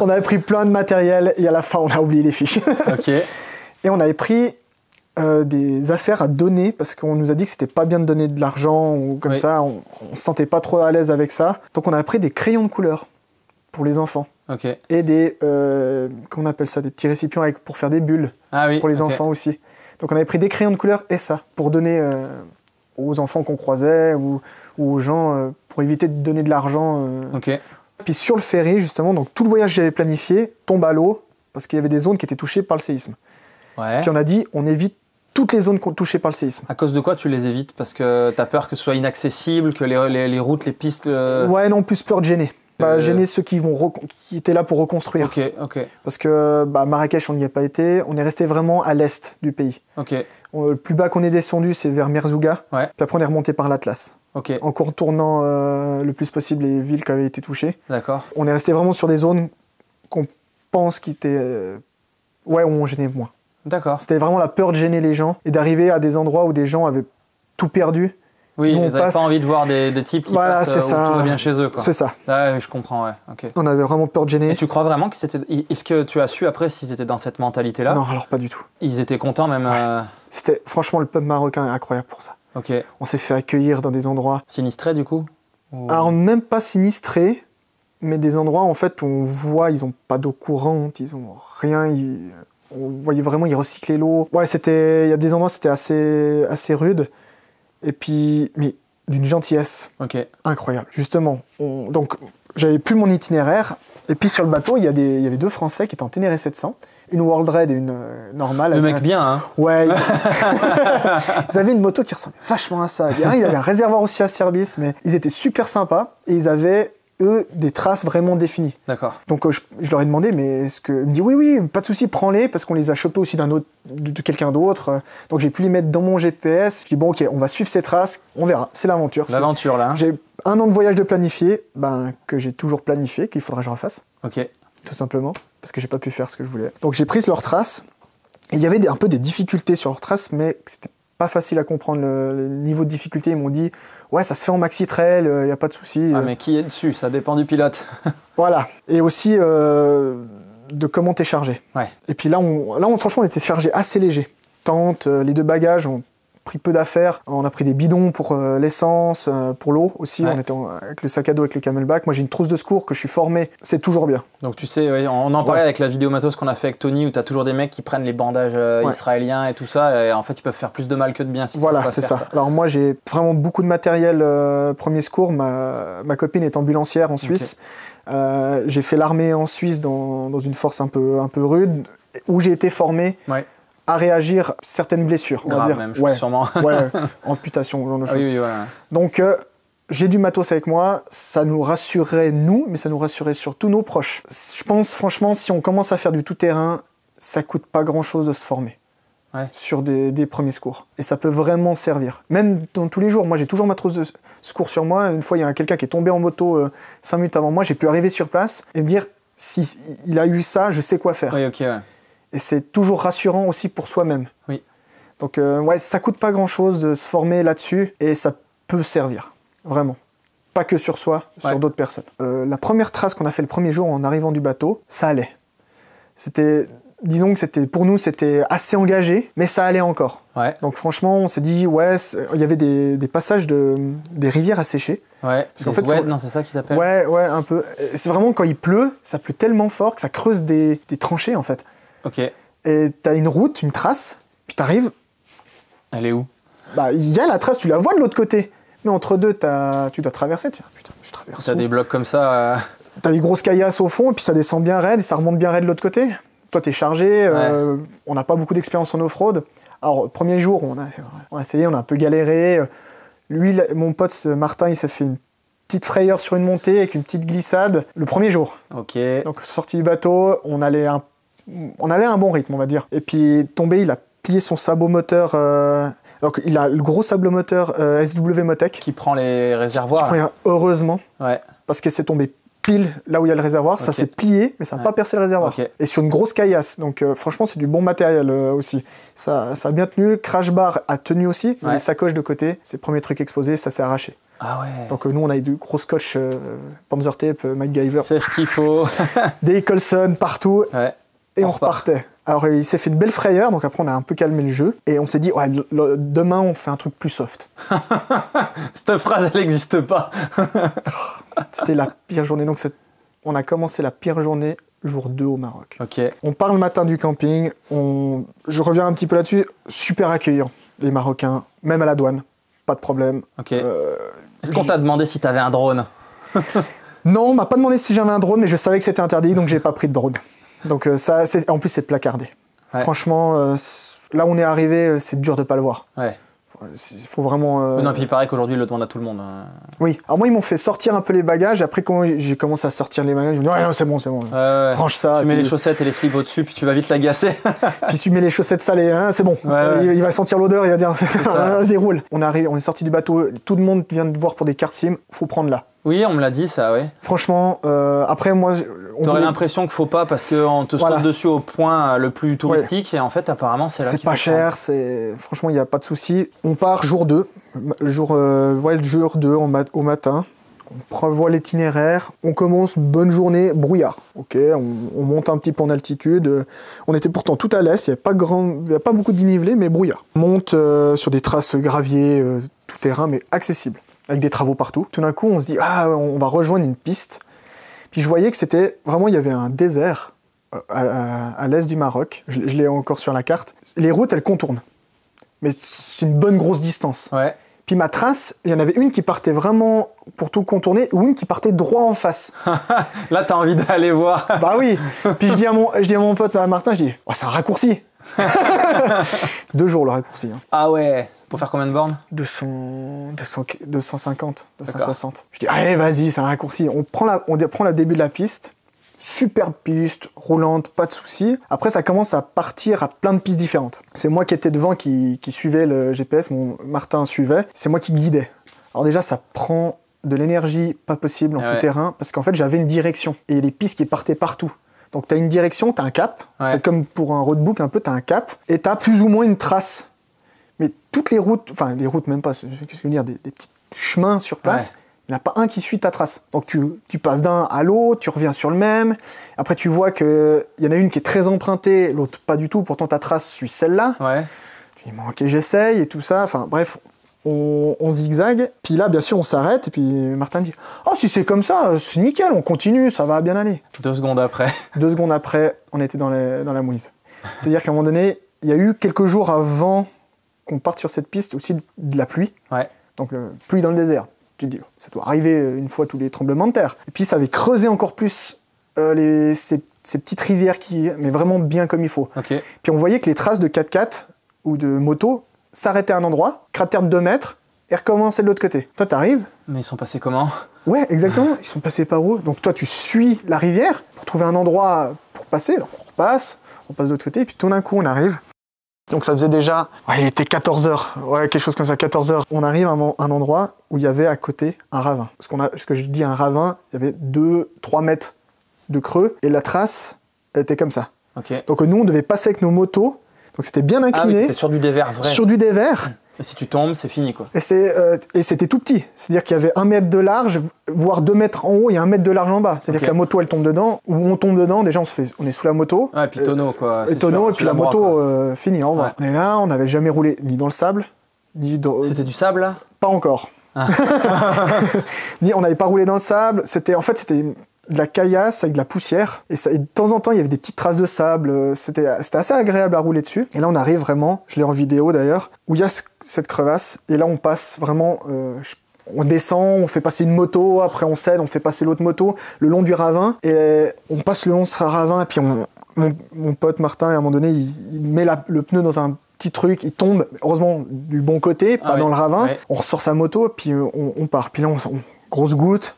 On avait pris plein de matériel et à la fin on a oublié les fiches. Ok. Et on avait pris des affaires à donner parce qu'on nous a dit que c'était pas bien de donner de l'argent ou comme ça, on se sentait pas trop à l'aise avec ça. Donc on a pris des crayons de couleur pour les enfants. Okay. Et des, comment on appelle ça, des petits récipients pour faire des bulles pour les enfants aussi. Donc on avait pris des crayons de couleur et ça, pour donner aux enfants qu'on croisait ou aux gens, pour éviter de donner de l'argent. Puis sur le ferry, justement, donc tout le voyage que j'avais planifié tombe à l'eau parce qu'il y avait des zones qui étaient touchées par le séisme. Ouais. Puis on a dit, on évite toutes les zones touchées par le séisme. À cause de quoi tu les évites? Parce que tu as peur que ce soit inaccessible, que les routes, les pistes... Ouais, non, plus peur de gêner. Gêner ceux qui étaient là pour reconstruire. Ok. Parce que Marrakech, on n'y a pas été. On est resté vraiment à l'est du pays. Le plus bas qu'on est descendu, c'est vers Merzouga. Puis après, on est remonté par l'Atlas. En contournant le plus possible les villes qui avaient été touchées. D'accord. On est resté vraiment sur des zones qu'on pense qui étaient... où on gênait moins. D'accord. C'était vraiment la peur de gêner les gens et d'arriver à des endroits où des gens avaient tout perdu. Oui, ils n'avaient pas envie de voir des types qui passent où tout va bien chez eux. C'est ça. Ouais, je comprends, ouais. Okay. On avait vraiment peur de gêner. Et tu crois vraiment qu'ils étaient... Est-ce que tu as su après s'ils étaient dans cette mentalité-là? Non, alors pas du tout. Ils étaient contents même C'était franchement le peuple marocain est incroyable pour ça. On s'est fait accueillir dans des endroits... Sinistrés du coup? Alors même pas sinistrés, mais des endroits en fait où on voit, ils n'ont pas d'eau courante, ils n'ont rien... On voyait vraiment, ils recyclaient l'eau. Ouais, il y a des endroits, c'était assez rude. Et puis, mais d'une gentillesse incroyable. Justement, donc j'avais plus mon itinéraire. Et puis sur le bateau, il y avait deux Français qui étaient en Ténéré 700. Une World Raid et une normale. Le mec bien, hein? Ouais. Ils avaient une moto qui ressemblait vachement à ça. Ils avaient un réservoir aussi à service, mais ils étaient super sympas. Et ils avaient... eux, des traces vraiment définies. D'accord. Donc je leur ai demandé, mais est-ce que... Il me dit, oui, pas de souci, prends-les, parce qu'on les a chopés aussi de quelqu'un d'autre. Donc j'ai pu les mettre dans mon GPS. Je dis, bon, ok, on va suivre ces traces, on verra, c'est l'aventure. L'aventure, là. Hein. J'ai un an de voyage de planifié, que j'ai toujours planifié, qu'il faudra que je refasse. Tout simplement, parce que j'ai pas pu faire ce que je voulais. Donc j'ai pris leurs traces, et il y avait un peu des difficultés sur leurs traces, mais c'était pas facile à comprendre le niveau de difficulté. Ils m'ont dit, ouais, ça se fait en maxi trail, il n'y a pas de souci. Ah, mais qui est dessus? Ça dépend du pilote. Voilà. Et aussi de comment t'es chargé. Et puis là, franchement, on était chargé assez léger. Tente, les deux bagages, on a pris peu d'affaires. On a pris des bidons pour l'essence, pour l'eau aussi. On était avec le sac à dos, avec le camelback. Moi, j'ai une trousse de secours que je suis formé. C'est toujours bien. Donc tu sais, on en parlait avec la vidéo matos qu'on a fait avec Tony, où tu as toujours des mecs qui prennent les bandages israéliens et tout ça. Et en fait, ils peuvent faire plus de mal que de bien. Si voilà, c'est ça. Alors moi, j'ai vraiment beaucoup de matériel premier secours. Ma copine est ambulancière en Suisse. J'ai fait l'armée en Suisse dans une force un peu rude, où j'ai été formé à réagir à certaines blessures. Grave, on va dire. Même, sûrement. Amputation, ce genre de choses. Oui, voilà. Donc, j'ai du matos avec moi, ça nous rassurerait nous, mais ça nous rassurerait surtout nos proches. Je pense franchement, si on commence à faire du tout-terrain, ça coûte pas grand-chose de se former sur des premiers secours. Et ça peut vraiment servir. Même dans tous les jours, moi j'ai toujours ma trousse de secours sur moi. Une fois, il y a quelqu'un qui est tombé en moto 5 minutes avant moi, j'ai pu arriver sur place et me dire, si il a eu ça, je sais quoi faire. Et c'est toujours rassurant aussi pour soi-même. Donc ça coûte pas grand-chose de se former là-dessus et ça peut servir, vraiment. Pas que sur soi, sur d'autres personnes. La première trace qu'on a fait le premier jour en arrivant du bateau, ça allait. Disons que pour nous, c'était assez engagé, mais ça allait encore. Donc franchement, on s'est dit, il y avait des passages des rivières à sécher. Parce qu'en fait, c'est ça qu'ils s'appelle. Ouais, un peu. C'est vraiment quand il pleut, ça pleut tellement fort que ça creuse des tranchées en fait. Et t'as une route, une trace, puis t'arrives. Elle est où? Il y a la trace, tu la vois de l'autre côté. Mais entre deux, tu dois traverser. Putain, je traverse. T'as des blocs comme ça. T'as des grosses caillasses au fond, et puis ça descend bien raide, et ça remonte bien raide de l'autre côté. Toi, t'es chargé, on n'a pas beaucoup d'expérience en off-road. Alors, premier jour, on a essayé, on a un peu galéré. Lui, mon pote Martin, il s'est fait une petite frayeur sur une montée avec une petite glissade le premier jour. Donc, sorti du bateau, on allait à un bon rythme, on va dire. Et puis, tombé, il a plié son sabot moteur. Alors il a le gros sabot moteur SW Motec. Qui prend les réservoirs. Heureusement. Ouais. Parce que c'est tombé pile là où il y a le réservoir. Ça s'est plié, mais ça n'a pas percé le réservoir. Et sur une grosse caillasse. Donc franchement, c'est du bon matériel aussi. Ça a bien tenu. Le crash bar a tenu aussi. Les sacoches de côté, c'est le premier truc exposé, ça s'est arraché. Ah ouais. Donc nous, on a eu du gros scotch, Panzer Tape, MacGyver. C'est ce qu'il faut. Des Colson partout. Ouais. Et on repartait. Alors il s'est fait une belle frayeur, donc après on a un peu calmé le jeu. Et on s'est dit, ouais, demain on fait un truc plus soft. Cette phrase, elle n'existe pas. C'était la pire journée. Donc on a commencé la pire journée, jour 2 au Maroc. Okay. On part le matin du camping. Je reviens un petit peu là-dessus. Super accueillant, les Marocains, même à la douane. Pas de problème. Okay. Est-ce qu'on t'a demandé si t'avais un drone? Non, on m'a pas demandé si j'avais un drone, mais je savais que c'était interdit, donc j'ai pas pris de drone. Donc en plus c'est placardé. Ouais. Franchement, là où on est arrivé, c'est dur de pas le voir. Ouais. Il faut vraiment... Non, puis il paraît qu'aujourd'hui, ils le demandent à tout le monde. Oui. Alors moi, ils m'ont fait sortir un peu les bagages. Après, quand j'ai commencé à sortir les bagages, je me dis, ouais, non, c'est bon. Range ça. Tu mets les chaussettes et les slips au-dessus, puis tu vas vite l'agacer. Puis tu mets les chaussettes salées, hein, c'est bon. Il va sentir l'odeur, il va dire, vas-y, roule. On est sorti du bateau, tout le monde vient de voir pour des cartes SIM, faut prendre là. Oui, on me l'a dit, ça, oui. Franchement, après, moi... T'aurais l'impression qu'il faut pas parce qu'on te saute dessus au point le plus touristique et en fait, apparemment, c'est là qu'il faut pas cher, franchement, il n'y a pas de souci. On part jour 2, le jour 2 au matin. On prévoit l'itinéraire, on commence, bonne journée, brouillard. Ok, on monte un petit peu en altitude. On était pourtant tout à l'est, il n'y a pas beaucoup de dénivelé, mais brouillard. On monte sur des traces gravier, tout terrain, mais accessible, avec des travaux partout. Tout d'un coup, on se dit, on va rejoindre une piste. Puis je voyais que c'était vraiment, il y avait un désert à l'est du Maroc. Je l'ai encore sur la carte. Les routes, elles contournent. Mais c'est une bonne grosse distance. Ouais. Puis ma trace, il y en avait une qui partait vraiment pour tout contourner ou une qui partait droit en face. Là, t'as envie d'aller voir. Bah oui. Puis je dis à mon pote à Martin, je dis, c'est un raccourci. 2 jours le raccourci. Hein. Ah ouais. Pour faire combien de bornes? 250, 260. Je dis, allez, vas-y, c'est un raccourci. On prend le début de la piste. Superbe piste, roulante, pas de soucis. Après, ça commence à partir à plein de pistes différentes. C'est moi qui étais devant, qui suivais le GPS, Martin suivait. C'est moi qui guidais. Alors déjà, ça prend de l'énergie pas possible en tout terrain, parce qu'en fait, j'avais une direction. Et les pistes qui partaient partout. Donc, tu as une direction, tu as un cap. En fait, comme pour un roadbook, un peu, tu as un cap. Et tu as plus ou moins une trace. Mais toutes les routes, enfin les routes même pas, qu'est-ce que je veux dire, des petits chemins sur place, il n'y en a pas un qui suit ta trace. Donc tu passes d'un à l'autre, tu reviens sur le même, après tu vois qu'il y en a une qui est très empruntée, l'autre pas du tout, pourtant ta trace suit celle-là. Ouais. Tu dis, bon, ok, j'essaye et tout ça, enfin bref, on zigzague, puis là bien sûr on s'arrête, et puis Martin me dit, oh si c'est comme ça, c'est nickel, on continue, ça va bien aller. 2 secondes après. 2 secondes après, on était dans la mouise. C'est-à-dire qu'à un moment donné, il y a eu quelques jours avant qu'on parte sur cette piste aussi de la pluie. Ouais. Donc pluie dans le désert. Tu te dis, ça doit arriver une fois tous les tremblements de terre. Et puis ça avait creusé encore plus ces petites rivières mais vraiment bien comme il faut. Okay. Puis on voyait que les traces de 4x4 ou de moto s'arrêtaient à un endroit, cratère de 2 mètres, et recommençaient de l'autre côté. Toi, t'arrives. Mais ils sont passés comment? Ouais, exactement. Ils sont passés par où? Donc toi, tu suis la rivière pour trouver un endroit pour passer. Alors, on passe de l'autre côté, et puis tout d'un coup, on arrive. Donc ça faisait déjà, il était 14h, quelque chose comme ça, 14h. On arrive à un endroit où il y avait à côté un ravin. Ce que je dis un ravin, il y avait 2-3 mètres de creux et la trace elle était comme ça. Okay. Donc nous on devait passer avec nos motos, donc c'était bien incliné. Ah oui, c'était sur du dévers vrai. Sur du dévers. Et si tu tombes, c'est fini quoi. Et c'était tout petit, c'est-à-dire qu'il y avait 1 mètre de large, voire 2 mètres en haut et 1 mètre de large en bas. C'est-à-dire que la moto elle tombe dedans, ou on tombe dedans, déjà on est sous la moto. Ouais, et puis tonneau quoi. Et tonneau, et puis la moto finie, au revoir. Ouais. On est là, on n'avait jamais roulé ni dans le sable, ni dans... C'était du sable là? Pas encore. Ah. On n'avait pas roulé dans le sable, c'était de la caillasse avec de la poussière, et de temps en temps il y avait des petites traces de sable, c'était assez agréable à rouler dessus. Et là on arrive vraiment, je l'ai en vidéo d'ailleurs, où il y a cette crevasse, et là on passe vraiment, on descend, on fait passer une moto, après on cède, on fait passer l'autre moto, le long du ravin, et on passe le long de ce ravin, et puis mon pote Martin, à un moment donné, il met le pneu dans un petit truc, il tombe, heureusement du bon côté, pas dans le ravin, on ressort sa moto, puis on part, puis là grosse goutte,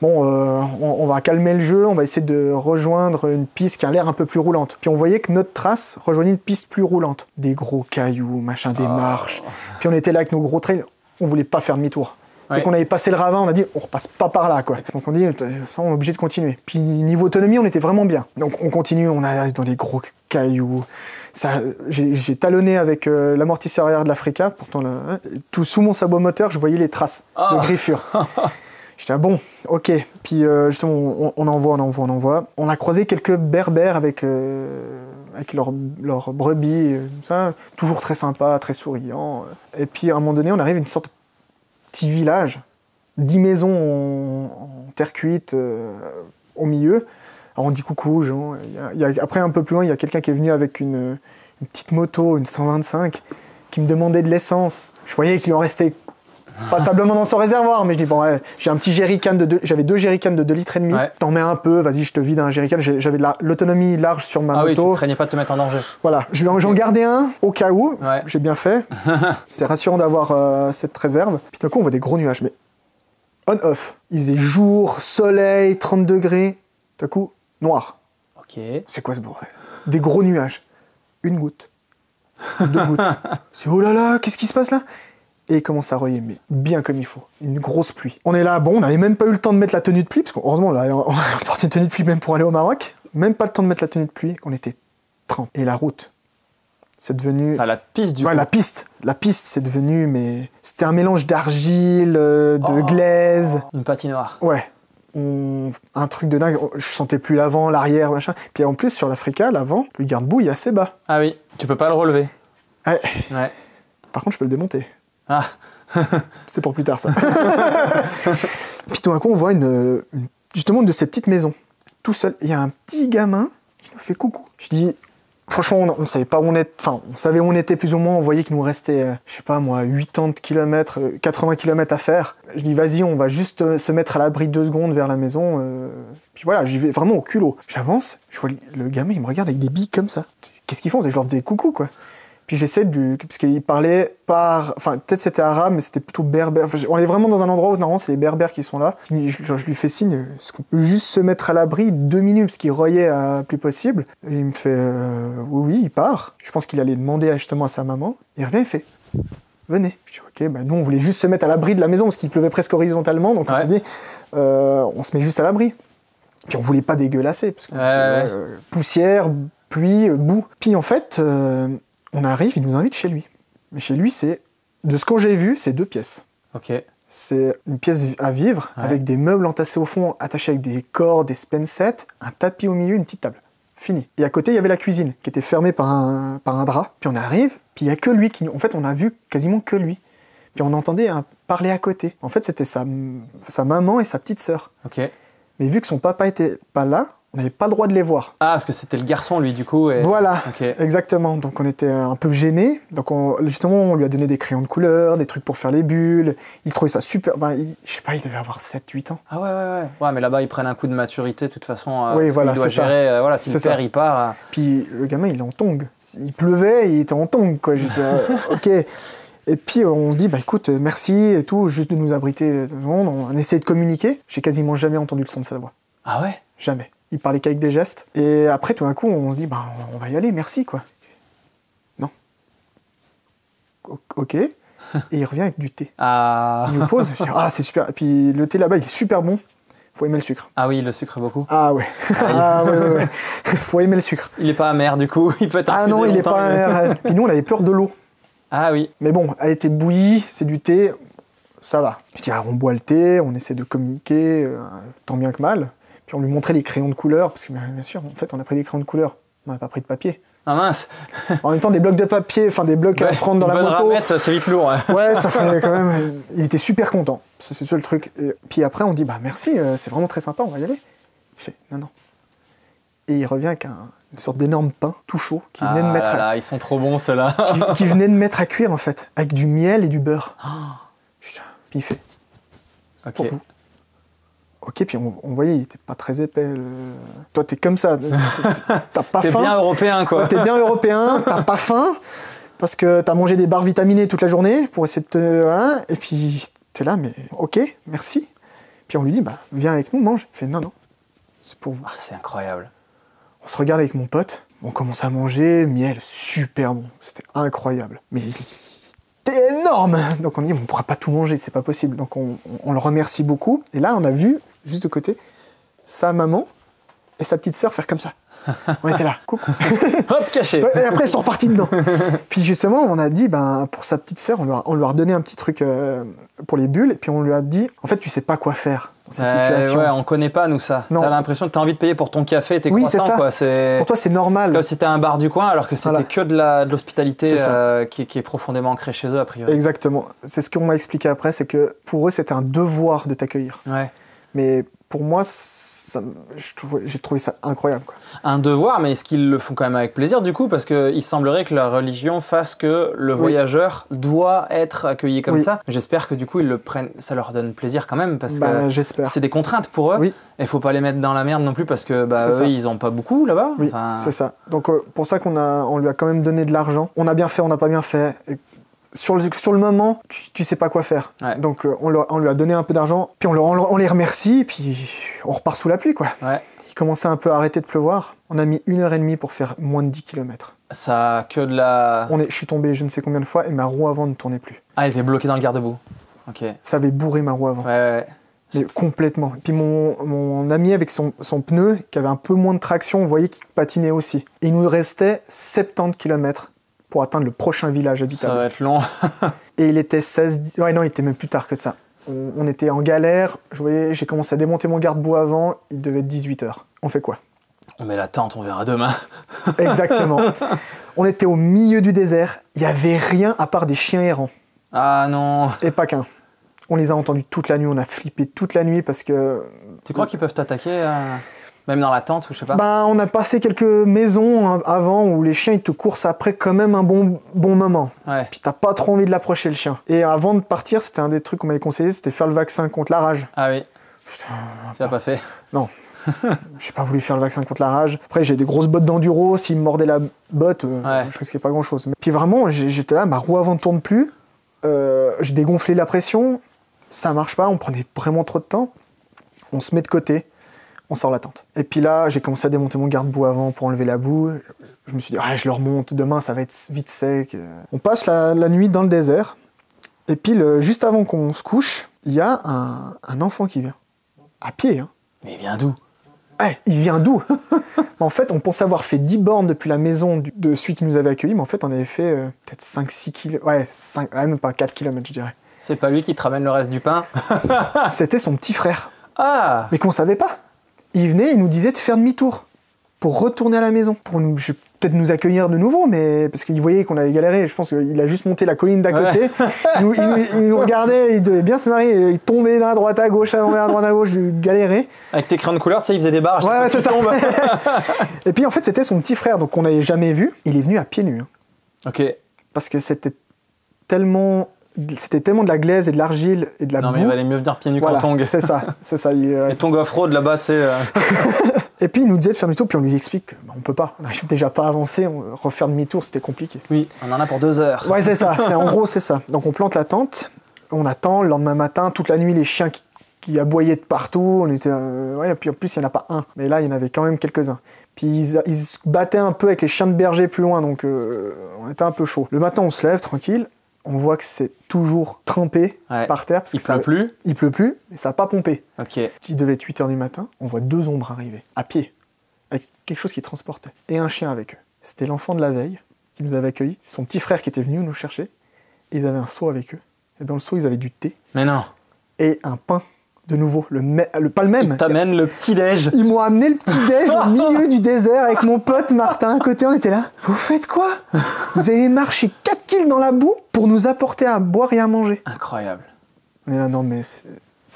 bon, on va calmer le jeu, on va essayer de rejoindre une piste qui a l'air un peu plus roulante. Puis on voyait que notre trace rejoignait une piste plus roulante. Des gros cailloux, machin, des marches. Puis on était là avec nos gros trails, on voulait pas faire demi-tour. Dès qu'on avait passé le ravin, on a dit on repasse pas par là, quoi. Donc on dit on est obligé de continuer. Puis niveau autonomie, on était vraiment bien. Donc on continue, on arrive dans des gros cailloux. J'ai talonné avec l'amortisseur arrière de l'Africa. Pourtant, tout sous mon sabot moteur, je voyais les traces de griffures. J'étais bon, ok. Puis justement, on envoie. On a croisé quelques berbères avec leurs brebis, ça, toujours très sympa, très souriant. Et puis à un moment donné, on arrive à une sorte de petit village, 10 maisons en terre cuite au milieu. Alors on dit coucou aux gens. Après, un peu plus loin, il y a quelqu'un qui est venu avec une petite moto, une 125, qui me demandait de l'essence. Je voyais qu'il en restait passablement dans son réservoir, mais je dis bon, ouais, j'ai un petit jerrycan j'avais 2 jerrycans de 2,5 litres. T'en mets un peu, vas-y, je te vide un jerrycan. J'avais l'autonomie large sur ma moto. Oui, tu craignais pas de te mettre en danger. Voilà, j'en gardais un au cas où. J'ai bien fait. C'était rassurant d'avoir cette réserve. Puis d'un coup, on voit des gros nuages, mais on-off. Il faisait jour, soleil, 30 degrés. D'un coup, noir. Ok. C'est quoi ce bordel? Des gros nuages. Une goutte. 2 gouttes. C'est oh là là, qu'est-ce qui se passe là? Et il commence à royer, mais bien comme il faut. Une grosse pluie. On est là, bon, on n'avait même pas eu le temps de mettre la tenue de pluie, parce qu'heureusement, on portait une tenue de pluie même pour aller au Maroc. Même pas le temps de mettre la tenue de pluie, on était 30. Et la route, c'est devenu... Enfin, la piste, du coup. La piste, c'est devenu, mais... C'était un mélange d'argile, de glaise. Une patinoire. Ouais. Un truc de dingue. Je sentais plus l'avant, l'arrière, machin. Puis en plus, sur l'Africa, l'avant, le garde-boue, il est assez bas. Ah oui, tu peux pas le relever. Ouais. Ouais. Par contre, je peux le démonter. Ah. C'est pour plus tard, ça. Puis tout d'un coup, on voit justement une de ces petites maisons. Tout seul. Il y a un petit gamin qui nous fait coucou. Je dis, franchement, on ne savait pas où on était. Enfin, on savait où on était plus ou moins. On voyait qu'il nous restait, je sais pas moi, 80 km, 80 km à faire. Je dis, vas-y, on va juste se mettre à l'abri 2 secondes vers la maison. Puis voilà, j'y vais vraiment au culot. J'avance, je vois le gamin, il me regarde avec des billes comme ça. Qu'est-ce qu'ils font? Je leur faisais coucou, quoi. Puis j'essaie parce qu'il parlait enfin peut-être c'était arabe, mais c'était plutôt berbère. Enfin, on est vraiment dans un endroit où normalement c'est les berbères qui sont là. Je lui fais signe, est-ce qu'on peut juste se mettre à l'abri 2 minutes, parce qu'il royait à plus possible. Et il me fait, oui, il part. Je pense qu'il allait demander justement à sa maman. Il revient, il fait, venez. Je dis, ok, bah nous on voulait juste se mettre à l'abri de la maison, parce qu'il pleuvait presque horizontalement, donc on s'est dit, on se met juste à l'abri. Puis on voulait pas dégueulasser, parce que poussière, pluie, boue. Puis en fait... on arrive, il nous invite chez lui. Mais chez lui, de ce que j'ai vu, c'est 2 pièces. Ok. C'est une pièce à vivre, avec des meubles entassés au fond, attachés avec des cordes, des spencettes, un tapis au milieu, une petite table. Fini. Et à côté, il y avait la cuisine, qui était fermée par un drap. Puis on arrive, puis il n'y a que lui en fait, on a vu quasiment que lui. Puis on entendait parler à côté. En fait, c'était sa maman et sa petite sœur. Ok. Mais vu que son papa était pas là, on n'avait pas le droit de les voir. Ah, parce que c'était le garçon, lui, du coup. Et... Voilà, okay. Exactement. Donc on était un peu gênés. Donc justement, on lui a donné des crayons de couleur, des trucs pour faire les bulles. Il trouvait ça super... je sais pas, il devait avoir 7-8 ans. Ah ouais. Ouais, mais là-bas, ils prennent un coup de maturité, de toute façon. Oui, voilà, il doit c'est gérer, ça. Voilà, si le père, il part... Puis le gamin, il est en tongue. Il pleuvait, il était en tongue, quoi. J'ai dit, ok. Et puis on se dit, bah écoute, merci et tout, juste de nous abriter. On essaie de communiquer. J'ai quasiment jamais entendu le son de sa voix. Ah ouais? Jamais. Il parlait qu'avec des gestes. Et après, tout d'un coup, on se dit, bah, on va y aller, merci, quoi. Non. Ok. Et il revient avec du thé. Ah. Il nous pose. Je dis, ah, c'est super. Et puis le thé là-bas, il est super bon. Faut aimer le sucre. Ah oui, le sucre beaucoup. Ah ouais. Ouais. Faut aimer le sucre. Il est pas amer, du coup. Il peut être Ah non, il est pas amer. Puis nous, on avait peur de l'eau. Ah oui. Mais bon, elle était bouillie, c'est du thé, ça va. Je dis, alors on boit le thé, on essaie de communiquer, tant bien que mal. Puis on lui montrait les crayons de couleur, parce que bien sûr, en fait, on a pris des crayons de couleur, on n'a pas pris de papier. Ah mince. En même temps, des blocs de papier, enfin des blocs à prendre dans la moto. Ramette, c'est vite lourd. Ouais, ça fait quand même... Il était super content, c'est ça le truc. Et puis après, on dit, bah merci, c'est vraiment très sympa, on va y aller. Il fait, non. Et il revient avec une sorte d'énorme pain tout chaud, qui venait de mettre ils sont trop bons, ceux-là. qui venait de mettre à cuire, en fait, avec du miel et du beurre. Puis il fait, c'est pour vous. Ok, puis on voyait, il était pas très épais. Toi, t'es comme ça, t'as pas faim. T'es bien européen, quoi. Ouais, t'es bien européen, t'as pas faim, parce que t'as mangé des barres vitaminées toute la journée pour essayer de te... Hein, et puis t'es là, mais ok, merci. Puis on lui dit, bah, viens avec nous, mange. Il fait, non, c'est pour vous. Ah, c'est incroyable. On se regarde avec mon pote, on commence à manger, miel, super bon, c'était incroyable. Mais c'était énorme. Donc on dit, on ne pourra pas tout manger, c'est pas possible. Donc on le remercie beaucoup. Et là, on a vu, juste de côté, sa maman et sa petite sœur faire comme ça. On était là, coucou. Hop, caché. Et après, ils sont repartis dedans. Puis justement, on a dit, ben, pour sa petite sœur, on lui a redonné un petit truc pour les bulles. Et puis on lui a dit, en fait, tu sais pas quoi faire dans cette situation. Ouais, on connaît pas, nous, ça. T'as l'impression que t'as envie de payer pour ton café et tes croissants. Oui, c'est ça. Pour toi, c'est normal. C'est comme si c'était un bar du coin, alors que c'était que de l'hospitalité qui est profondément ancrée chez eux, a priori. Exactement. C'est ce qu'on m'a expliqué après, c'est que pour eux, c'était un devoir de t'accueillir. Ouais. Mais pour moi, j'ai trouvé ça incroyable, quoi. Un devoir, mais est-ce qu'ils le font quand même avec plaisir du coup? Parce qu'il semblerait que la religion fasse que le voyageur doit être accueilli comme ça. J'espère que du coup ils le prennent, ça leur donne plaisir quand même, parce que c'est des contraintes pour eux. Et il faut pas les mettre dans la merde non plus, parce que eux ils ont pas beaucoup là-bas. Oui, c'est ça. Donc pour ça on lui a quand même donné de l'argent. On a bien fait, on n'a pas bien fait. Et sur le moment, tu sais pas quoi faire. Ouais. Donc on lui a donné un peu d'argent, puis on les remercie, puis on repart sous la pluie, quoi. Ouais. Il commençait un peu à arrêter de pleuvoir. On a mis 1h30 pour faire moins de 10 km. Ça a que de la... Je suis tombé je ne sais combien de fois et ma roue avant ne tournait plus. Ah, elle était bloquée dans le garde-boue. Ok. Ça avait bourré ma roue avant. Ouais. Mais complètement. Et puis mon ami avec son pneu, qui avait un peu moins de traction, on voyait qu'il patinait aussi. Et il nous restait 70 km pour atteindre le prochain village habitable. Ça va être long. Et il était 16... Ouais, non, il était même plus tard que ça. On était en galère, j'ai commencé à démonter mon garde-boue avant, il devait être 18h. On fait quoi? On met la tente, on verra demain. Exactement. On était au milieu du désert, il n'y avait rien à part des chiens errants. Ah non. Et pas qu'un. On les a entendus toute la nuit, on a flippé toute la nuit parce que... Tu crois qu'ils peuvent t'attaquer même dans la tente ou je sais pas? On a passé quelques maisons avant où les chiens ils te coursent après quand même un bon moment. Ouais. Puis t'as pas trop envie de l'approcher le chien. Et avant de partir, c'était un des trucs qu'on m'avait conseillé, c'était faire le vaccin contre la rage. Ah oui. Putain, tu l'as pas fait? Non. J'ai pas voulu faire le vaccin contre la rage. Après j'ai des grosses bottes d'enduro, s'ils me mordaient la botte, je risquais pas grand chose. Puis vraiment, j'étais là, ma roue avant ne tourne plus, j'ai dégonflé la pression, ça marche pas, on prenait vraiment trop de temps. On se met de côté. On sort la tente. Et puis là, j'ai commencé à démonter mon garde-boue avant pour enlever la boue. Je me suis dit, je le remonte, demain ça va être vite sec. On passe la nuit dans le désert. Et puis, juste avant qu'on se couche, il y a un enfant qui vient. À pied, hein. Mais il vient d'où? Il vient d'où? En fait, on pensait avoir fait 10 bornes depuis la maison de celui qui nous avait accueillis, mais en fait, on avait fait peut-être 5-6 km. Ouais, même pas 4 km, je dirais. C'est pas lui qui te ramène le reste du pain? C'était son petit frère. Ah! Mais qu'on savait pas. Il venait, il nous disait de faire demi-tour pour retourner à la maison, pour peut-être nous accueillir de nouveau, mais parce qu'il voyait qu'on avait galéré. Je pense qu'il a juste monté la colline d'à côté. Il nous regardait, il devait bien se marier. Il tombait à droite à gauche, à droite à gauche, il galérait. Avec tes crayons de couleur, tu sais, il faisait des barres. Ouais, c'est ça. Et puis en fait, c'était son petit frère, donc qu'on n'avait jamais vu. Il est venu à pieds nus. Hein. Ok. Parce que c'était tellement de la glaise et de l'argile et de la boue. Non, mais il valait mieux venir pieds nus qu'en tongs. C'est ça. Et tongs off-road là-bas, tu sais. Et puis il nous disait de faire demi-tour, puis on lui explique qu'on peut pas. On n'arrive déjà pas à avancer, refaire demi-tour, c'était compliqué. Oui, on en a pour 2 heures. Ouais, c'est ça. En gros, c'est ça. Donc on plante la tente, on attend, le lendemain matin, toute la nuit, les chiens qui aboyaient de partout. On était, et puis en plus, il n'y en a pas un. Mais là, il y en avait quand même quelques-uns. Puis ils se battaient un peu avec les chiens de berger plus loin, donc on était un peu chaud. Le matin, on se lève, tranquille. On voit que c'est toujours trempé par terre. Parce il pleut plus. Il pleut plus, mais ça n'a pas pompé. Ok. Il devait être 8h du matin, on voit 2 ombres arriver, à pied, avec quelque chose qui transportait. Et un chien avec eux. C'était l'enfant de la veille qui nous avait accueillis, son petit frère qui était venu nous chercher. Et ils avaient un seau avec eux. Et dans le seau, ils avaient du thé. Mais non. Et un pain. De nouveau, pas le même. Ils t'amènent le petit-déj. Ils m'ont amené le petit-déj au milieu du désert avec mon pote Martin à côté. On était là. Vous faites quoi? Vous avez marché 4 kills dans la boue pour nous apporter à boire et à manger. Incroyable. Mais là, non, mais...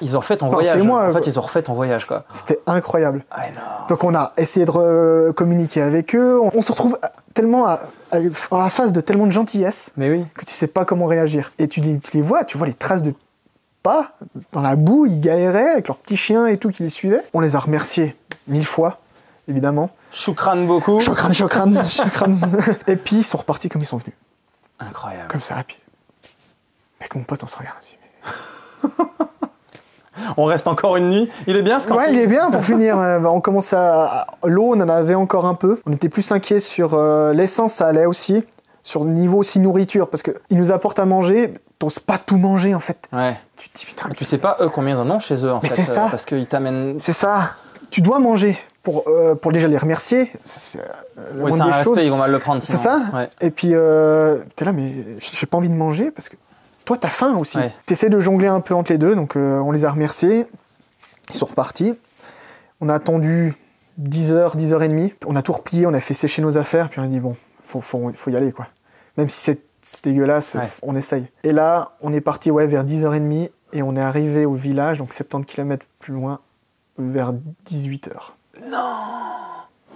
Ils ont refait ton voyage. En fait, ils ont refait ton voyage, quoi. C'était incroyable. Ah, non. Donc on a essayé de communiquer avec eux. On se retrouve tellement à la face de tellement de gentillesse. Mais oui. Que tu sais pas comment réagir. Et tu les vois, tu vois les traces de pas dans la boue, ils galéraient avec leurs petits chiens et tout qui les suivaient. On les a remerciés 1000 fois, évidemment. Choukran beaucoup. Choukran. Et puis ils sont repartis comme ils sont venus. Incroyable. Comme ça, à pied. Avec mon pote, on se regarde aussi. On reste encore une nuit. Il est bien ce camping? Ouais, il est bien pour finir. On commence à... L'eau, on en avait encore un peu. On était plus inquiets sur l'essence, ça allait aussi. Sur le niveau aussi nourriture, parce qu'ils nous apportent à manger, t'oses pas tout manger en fait. Ouais. Tu te dis putain. Tu sais pas eux combien ils en ont chez eux en fait. Mais c'est ça. Parce qu'ils t'amènent. C'est ça. Tu dois manger pour déjà les remercier. C'est oui, c'est un respect, ils vont mal le prendre. C'est ça. Ouais. Et puis t'es là, mais j'ai pas envie de manger parce que toi t'as faim aussi. Ouais. T'essaies de jongler un peu entre les deux, donc on les a remerciés. Ils sont repartis. On a attendu 10h, 10h30. On a tout replié, on a fait sécher nos affaires, puis on a dit bon, faut y aller quoi. Même si c'est dégueulasse, ouais. On essaye. Et là, on est parti vers 10h30 et on est arrivé au village, donc 70 km plus loin, vers 18h. Non!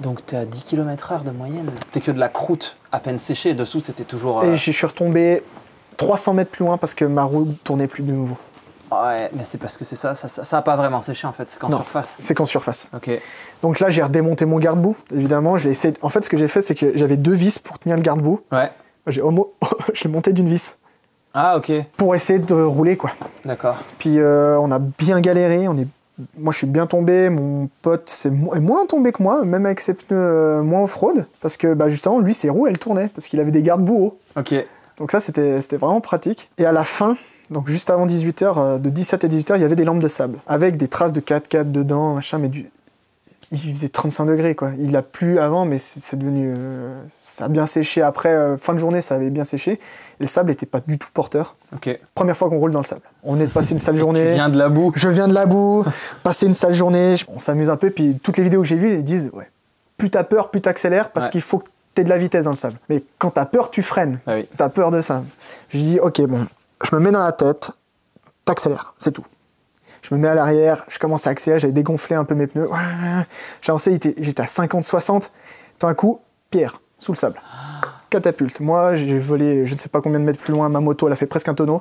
Donc t'es à 10 km/h de moyenne. T'es que de la croûte à peine séchée, et dessous c'était toujours... Et je suis retombé 300 mètres plus loin parce que ma roue tournait plus de nouveau. Ouais, mais c'est parce que c'est ça a pas vraiment séché en fait, c'est qu'en surface. C'est qu'en surface. Ok. Donc là, j'ai redémonté mon garde-boue, évidemment. En fait, ce que j'ai fait, c'est que j'avais 2 vis pour tenir le garde-boue. Ouais. Je l'ai monté d'une vis. Ah, ok. Pour essayer de rouler, quoi. D'accord. Puis on a bien galéré. Moi, je suis bien tombé. Mon pote est moins tombé que moi, même avec ses pneus moins off-road. Parce que justement, lui, ses roues, elles tournaient. Parce qu'il avait des garde-boue hauts. Ok. Donc ça, c'était vraiment pratique. Et à la fin, donc juste avant 18h, de 17 à 18h, il y avait des lampes de sable. Avec des traces de 4x4 dedans, machin, mais il faisait 35 degrés, quoi. Il a plu avant, mais c'est devenu... ça a bien séché. Après, fin de journée, ça avait bien séché. Et le sable n'était pas du tout porteur. Ok. Première fois qu'on roule dans le sable. On est de passer une sale journée. Tu viens de la boue. Je viens de la boue. Passer une sale journée. On s'amuse un peu. Puis toutes les vidéos que j'ai vues, ils disent, ouais, plus t'as peur, plus t'accélères, parce qu'il faut que t'aies de la vitesse dans le sable. Mais quand t'as peur, tu freines. Ah oui. T'as peur de ça. Je dis, ok, bon, je me mets dans la tête, t'accélères, c'est tout. Je me mets à l'arrière, je commence à accélérer, j'avais dégonflé un peu mes pneus. J'ai lancé, j'étais à 50-60. Tout d'un coup, pierre, sous le sable. Catapulte. Moi, j'ai volé je ne sais pas combien de mètres plus loin, ma moto, elle a fait presque un tonneau.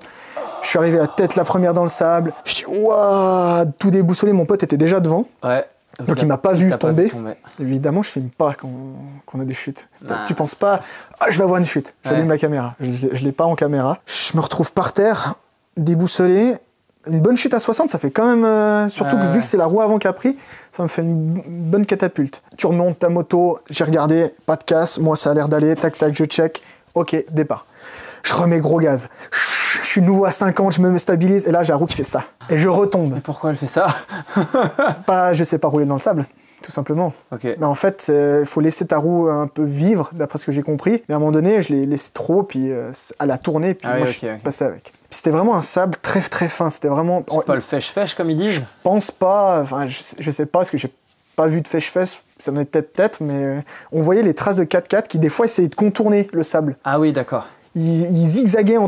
Je suis arrivé à tête la première dans le sable. Je dis, waouh, tout déboussolé, mon pote était déjà devant. Ouais. Donc il m'a pas vu tomber. Pas vu tomber. Évidemment, je filme pas quand on a des chutes. Tu penses pas, je vais avoir une chute. J'allume la caméra. Je l'ai pas en caméra. Je me retrouve par terre, déboussolé. Une bonne chute à 60, ça fait quand même... surtout que vu que c'est la roue avant qui a pris, ça me fait une bonne catapulte. Tu remontes ta moto, j'ai regardé, pas de casse, moi ça a l'air d'aller, tac tac, je check. Ok, départ. Je remets gros gaz. Je suis nouveau à 50, je me stabilise, et là j'ai la roue qui fait ça. Et je retombe. Mais pourquoi elle fait ça? Je sais pas rouler dans le sable, tout simplement. Okay. Mais en fait, il faut laisser ta roue un peu vivre, d'après ce que j'ai compris. Mais à un moment donné, je l'ai laissé trop, puis elle a tourné, puis moi je suis passé avec. C'était vraiment un sable très très fin, c'était vraiment... C'est pas le fèche-fèche comme ils disent? Je pense pas, enfin je sais pas, parce que j'ai pas vu de fèche-fèche, ça en était peut-être, mais on voyait les traces de 4x4 qui des fois essayaient de contourner le sable. Ah oui, d'accord. Ils zigzaguaient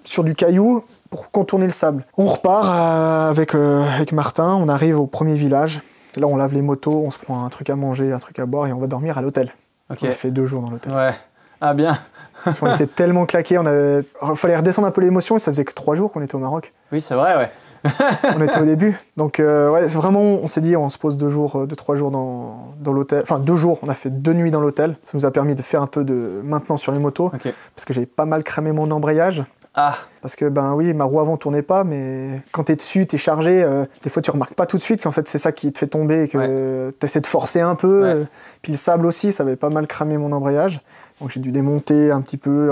sur du caillou pour contourner le sable. On repart avec Martin, on arrive au premier village. Là on lave les motos, on se prend un truc à manger, un truc à boire et on va dormir à l'hôtel. Okay. On a fait 2 jours dans l'hôtel. Ouais, ah bien. Parce qu'on était tellement claqués, il fallait redescendre un peu l'émotion et ça faisait que 3 jours qu'on était au Maroc. Oui, c'est vrai, ouais. On était au début. Donc, vraiment, on s'est dit, on se pose 2 jours, 2-3 jours dans l'hôtel. Enfin, 2 jours, on a fait 2 nuits dans l'hôtel. Ça nous a permis de faire un peu de maintenance sur les motos. Okay. Parce que j'avais pas mal cramé mon embrayage. Ah. Parce que, oui, ma roue avant tournait pas, mais quand t'es dessus, t'es chargé, des fois tu remarques pas tout de suite qu'en fait c'est ça qui te fait tomber et que t'essaies de forcer un peu. Puis le sable aussi, ça avait pas mal cramé mon embrayage. Donc j'ai dû démonter un petit peu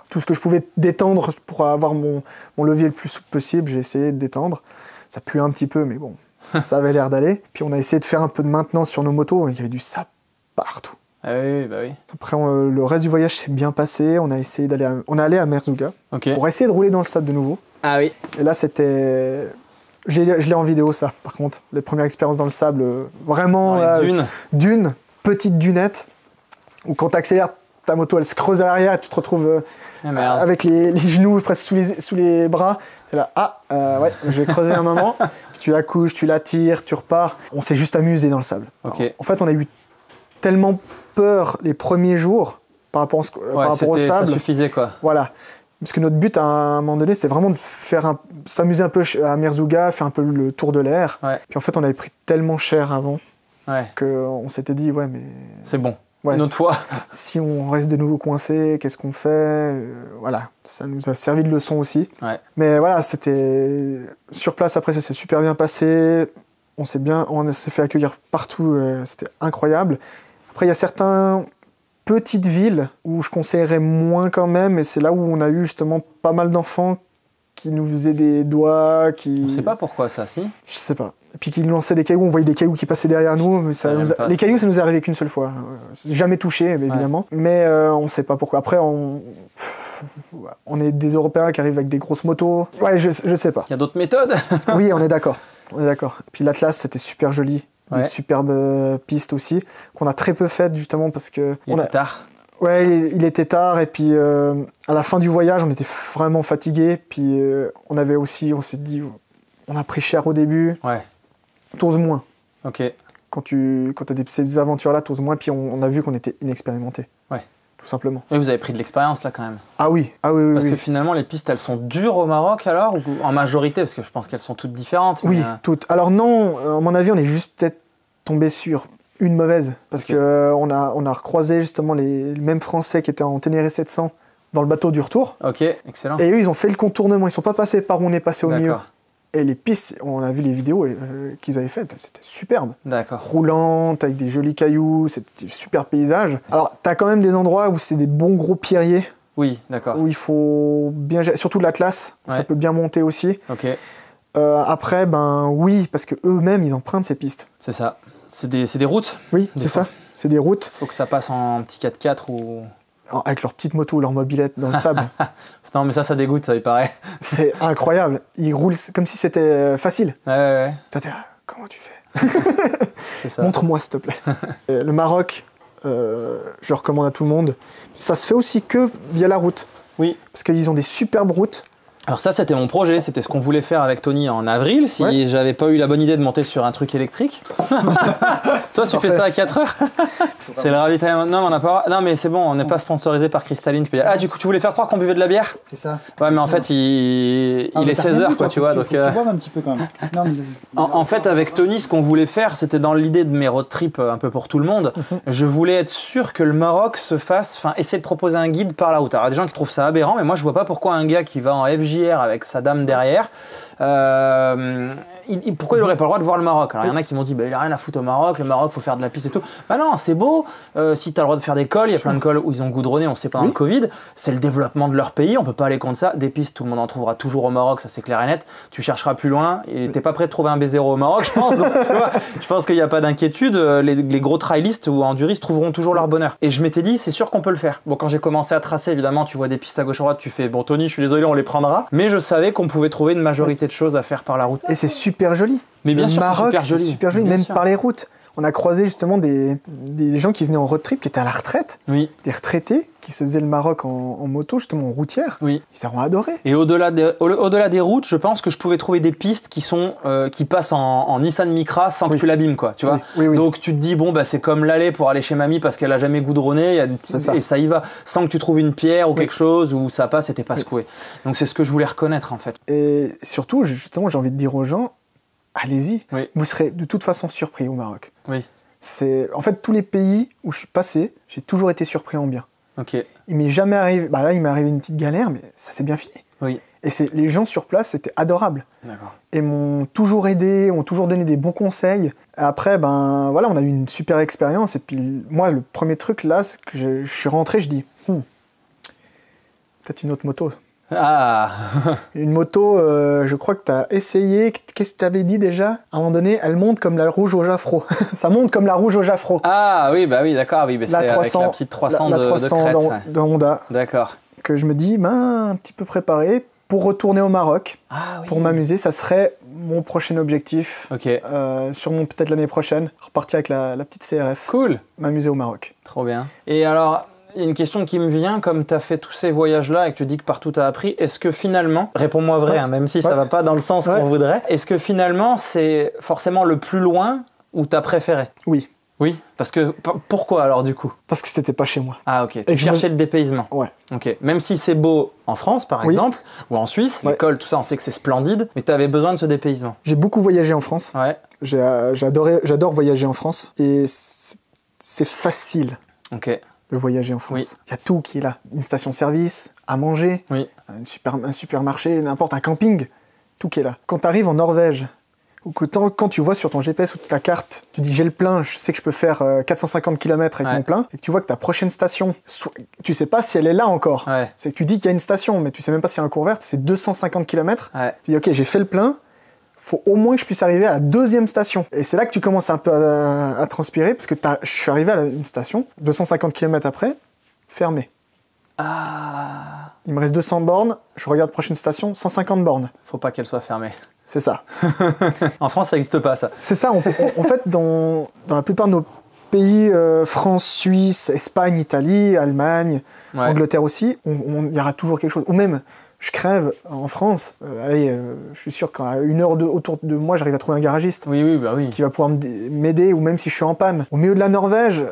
tout ce que je pouvais détendre pour avoir mon levier le plus souple possible. J'ai essayé de détendre. Ça puait un petit peu, mais bon, ça avait l'air d'aller. Puis on a essayé de faire un peu de maintenance sur nos motos. Il y avait du sable partout. Ah oui, bah oui. Après, le reste du voyage s'est bien passé. On a essayé on est allé à Merzouga pour essayer de rouler dans le sable de nouveau. Ah oui. Et là, c'était... Je l'ai en vidéo, ça, par contre. Les premières expériences dans le sable, vraiment... Dune, petite dunette, où quand t'accélères, ta moto, elle se creuse à l'arrière et tu te retrouves avec les genoux presque sous les bras. T'es là, je vais creuser un moment. Puis tu la couches, tu la tires, tu repars. On s'est juste amusé dans le sable. Okay. Alors, en fait, on a eu tellement peur les premiers jours par rapport au sable. Ça suffisait, quoi. Voilà. Parce que notre but, à un moment donné, c'était vraiment de s'amuser un peu à Merzouga, faire un peu le tour de l'air. Ouais. Puis en fait, on avait pris tellement cher avant qu'on s'était dit, mais... C'est bon. une autre fois. Si on reste de nouveau coincé, qu'est-ce qu'on fait? Voilà, ça nous a servi de leçon aussi. Ouais. Mais voilà, c'était sur place. Après, ça s'est super bien passé. On s'est fait accueillir partout. C'était incroyable. Après, il y a certaines petites villes où je conseillerais moins quand même. Et c'est là où on a eu justement pas mal d'enfants qui nous faisaient des doigts. On sait pas pourquoi ça, si? Je sais pas. Et puis qui lançaient des cailloux, on voyait des cailloux qui passaient derrière nous. Mais les cailloux, ça nous est arrivé qu'une seule fois. Jamais touché, évidemment. Ouais. Mais on sait pas pourquoi. Après, on est des Européens qui arrivent avec des grosses motos. Ouais, je sais pas. Il y a d'autres méthodes. Oui, on est d'accord. Puis l'Atlas, c'était super joli. Ouais. Des superbes pistes aussi, qu'on a très peu faites justement parce que... Il était tard. Ouais, il était tard et puis à la fin du voyage, on était vraiment fatigués. Puis on s'est dit, on a pris cher au début. Ouais. T'oses moins. Ok. Quand t'as ces aventures-là, t'oses moins. Puis on a vu qu'on était inexpérimentés. Ouais. Tout simplement. Et vous avez pris de l'expérience là quand même. Ah oui. Parce que finalement, les pistes, elles sont dures au Maroc alors, ou en majorité, parce que je pense qu'elles sont toutes différentes. Oui, toutes. Alors non, à mon avis, on est juste peut-être tombé sur une mauvaise, parce que on a recroisé justement les mêmes Français qui étaient en Ténéré 700 dans le bateau du retour. Ok, excellent. Et eux, ils ont fait le contournement, ils sont pas passés par où on est passé au milieu. Et les pistes, on a vu les vidéos qu'ils avaient faites, c'était superbe. D'accord. Roulante, avec des jolis cailloux, c'était super paysage. Alors, t'as quand même des endroits où c'est des bons gros pierriers. Oui, d'accord. Où il faut bien gérer, surtout de l'Atlas, ça peut bien monter aussi. Ok. Après, oui, parce que eux-mêmes, ils empruntent ces pistes. C'est ça. C'est des routes. Oui, c'est ça. C'est des routes. Faut que ça passe en petit 4x4 ou... Avec leur petite moto ou leur mobilette dans le sable. Non, mais ça dégoûte, ça, il paraît. C'est incroyable. Ils roulent comme si c'était facile. Ouais. Toi, t'es là, comment tu fais? Montre-moi, s'il te plaît. Le Maroc, je recommande à tout le monde. Ça se fait aussi que via la route. Oui. Parce qu'ils ont des superbes routes. Alors ça, c'était mon projet, c'était ce qu'on voulait faire avec Tony en avril, si j'avais pas eu la bonne idée de monter sur un truc électrique. Toi, tu fais ça à 4 heures. C'est le ravitaillement. Non, mais on n'a pas... Non, mais c'est bon, on n'est pas sponsorisé par Cristalline. Ah, du coup, tu voulais faire croire qu'on buvait de la bière? C'est ça. Ouais, mais en fait, il est 16h, quoi, tu vois. Donc, tu boives un petit peu quand même. Non, mais... en fait, avec Tony, ce qu'on voulait faire, c'était dans l'idée de mes road trips un peu pour tout le monde. Je voulais être sûr que le Maroc se fasse... Enfin, essayer de proposer un guide par la route. Alors, il y a des gens qui trouvent ça aberrant, mais moi, je vois pas pourquoi un gars qui va en FJR avec sa dame derrière, pourquoi il aurait pas le droit de voir le Maroc? Alors il y en a qui m'ont dit il a rien à foutre au Maroc, le Maroc faut faire de la piste et tout. Bah non, c'est beau, si tu as le droit de faire des cols, il y a plein de cols où ils ont goudronné, on sait pas, le Covid, c'est le développement de leur pays, on peut pas aller contre ça. Des pistes, tout le monde en trouvera toujours au Maroc, ça c'est clair et net. Tu chercheras plus loin et t'es pas prêt de trouver un B0 au Maroc, je pense. Donc, tu vois, je pense qu'il n'y a pas d'inquiétude, les gros trailistes ou enduristes trouveront toujours leur bonheur. Et je m'étais dit, c'est sûr qu'on peut le faire. Bon, quand j'ai commencé à tracer, évidemment, tu vois des pistes à gauche à droite, tu fais bon Tony, je suis désolé, on les prendra. Mais je savais qu'on pouvait trouver une majorité de choses à faire par la route. Et c'est super joli. Mais bien sûr, Maroc, c'est super joli, même par les routes. On a croisé justement des gens qui venaient en road trip, qui étaient à la retraite, des retraités qui se faisaient le Maroc en moto, justement en routière. Ils ont adoré. Et au-delà des routes, je pense que je pouvais trouver des pistes qui passent en Nissan Micra sans que tu l'abîmes, quoi. Tu vois. Donc tu te dis c'est comme l'aller pour aller chez mamie parce qu'elle a jamais goudronné, et ça y va, sans que tu trouves une pierre ou quelque chose où ça passe et t'es pas secoué. Donc c'est ce que je voulais reconnaître en fait. Et surtout, justement, j'ai envie de dire aux gens, allez-y, vous serez de toute façon surpris au Maroc. En fait, tous les pays où je suis passé, j'ai toujours été surpris en bien. Il m'est jamais arrivé, là il m'est arrivé une petite galère, mais ça s'est bien fini. Et les gens sur place, c'était adorable. Et m'ont toujours aidé, ont toujours donné des bons conseils. Après, on a eu une super expérience. Et puis moi, le premier truc là, c'est que je suis rentré, je dis, peut-être une autre moto. Une moto, je crois que tu as essayé. Qu'est-ce que tu avais dit déjà? À un moment donné, elle monte comme la rouge au Jaffro. Ça monte comme la rouge au Jaffro. Ah oui, d'accord. Oui, c'est avec la petite 300 la 300 de Honda. D'accord. Que je me dis, un petit peu préparé pour retourner au Maroc. Pour m'amuser. Ça serait mon prochain objectif. Sûrement peut-être l'année prochaine. Repartir avec la petite CRF. Cool. M'amuser au Maroc. Trop bien. Et alors... Il y a une question qui me vient, comme tu as fait tous ces voyages-là et que tu dis que partout tu as appris, est-ce que finalement, réponds-moi vrai, même si ça va pas dans le sens qu'on voudrait, est-ce que finalement c'est forcément le plus loin où tu as préféré? Oui. Oui, parce que pourquoi alors du coup? Parce que c'était pas chez moi. Ah ok, tu cherchais le dépaysement. Ok, même si c'est beau en France par exemple, ou en Suisse, l'école, tout ça, on sait que c'est splendide, mais tu avais besoin de ce dépaysement. J'ai beaucoup voyagé en France. J'adore voyager en France et c'est facile. Ok. Le voyager en France. Il y a tout qui est là. Une station-service, à manger, un supermarché, n'importe, un camping, tout qui est là. Quand tu arrives en Norvège, ou que quand tu vois sur ton GPS ou ta carte, tu dis j'ai le plein, je sais que je peux faire 450 km avec mon plein, et que tu vois que ta prochaine station, tu sais pas si elle est là encore. C'est que tu dis qu'il y a une station, mais tu sais même pas s'il y a un cours vert, c'est 250 km. Tu dis ok, j'ai fait le plein, faut au moins que je puisse arriver à la deuxième station. Et c'est là que tu commences un peu à transpirer, parce que je suis arrivé à une station, 250 km après, fermé. Il me reste 200 bornes, je regarde prochaine station, 150 bornes. Faut pas qu'elle soit fermée. C'est ça. En France, ça n'existe pas, ça. C'est ça. En fait, dans la plupart de nos pays, France, Suisse, Espagne, Italie, Allemagne, Angleterre aussi, il y aura toujours quelque chose. Ou même, je crève en France, je suis sûr qu'à 1 heure autour de moi, j'arrive à trouver un garagiste qui va pouvoir m'aider, ou même si je suis en panne. Au milieu de la Norvège,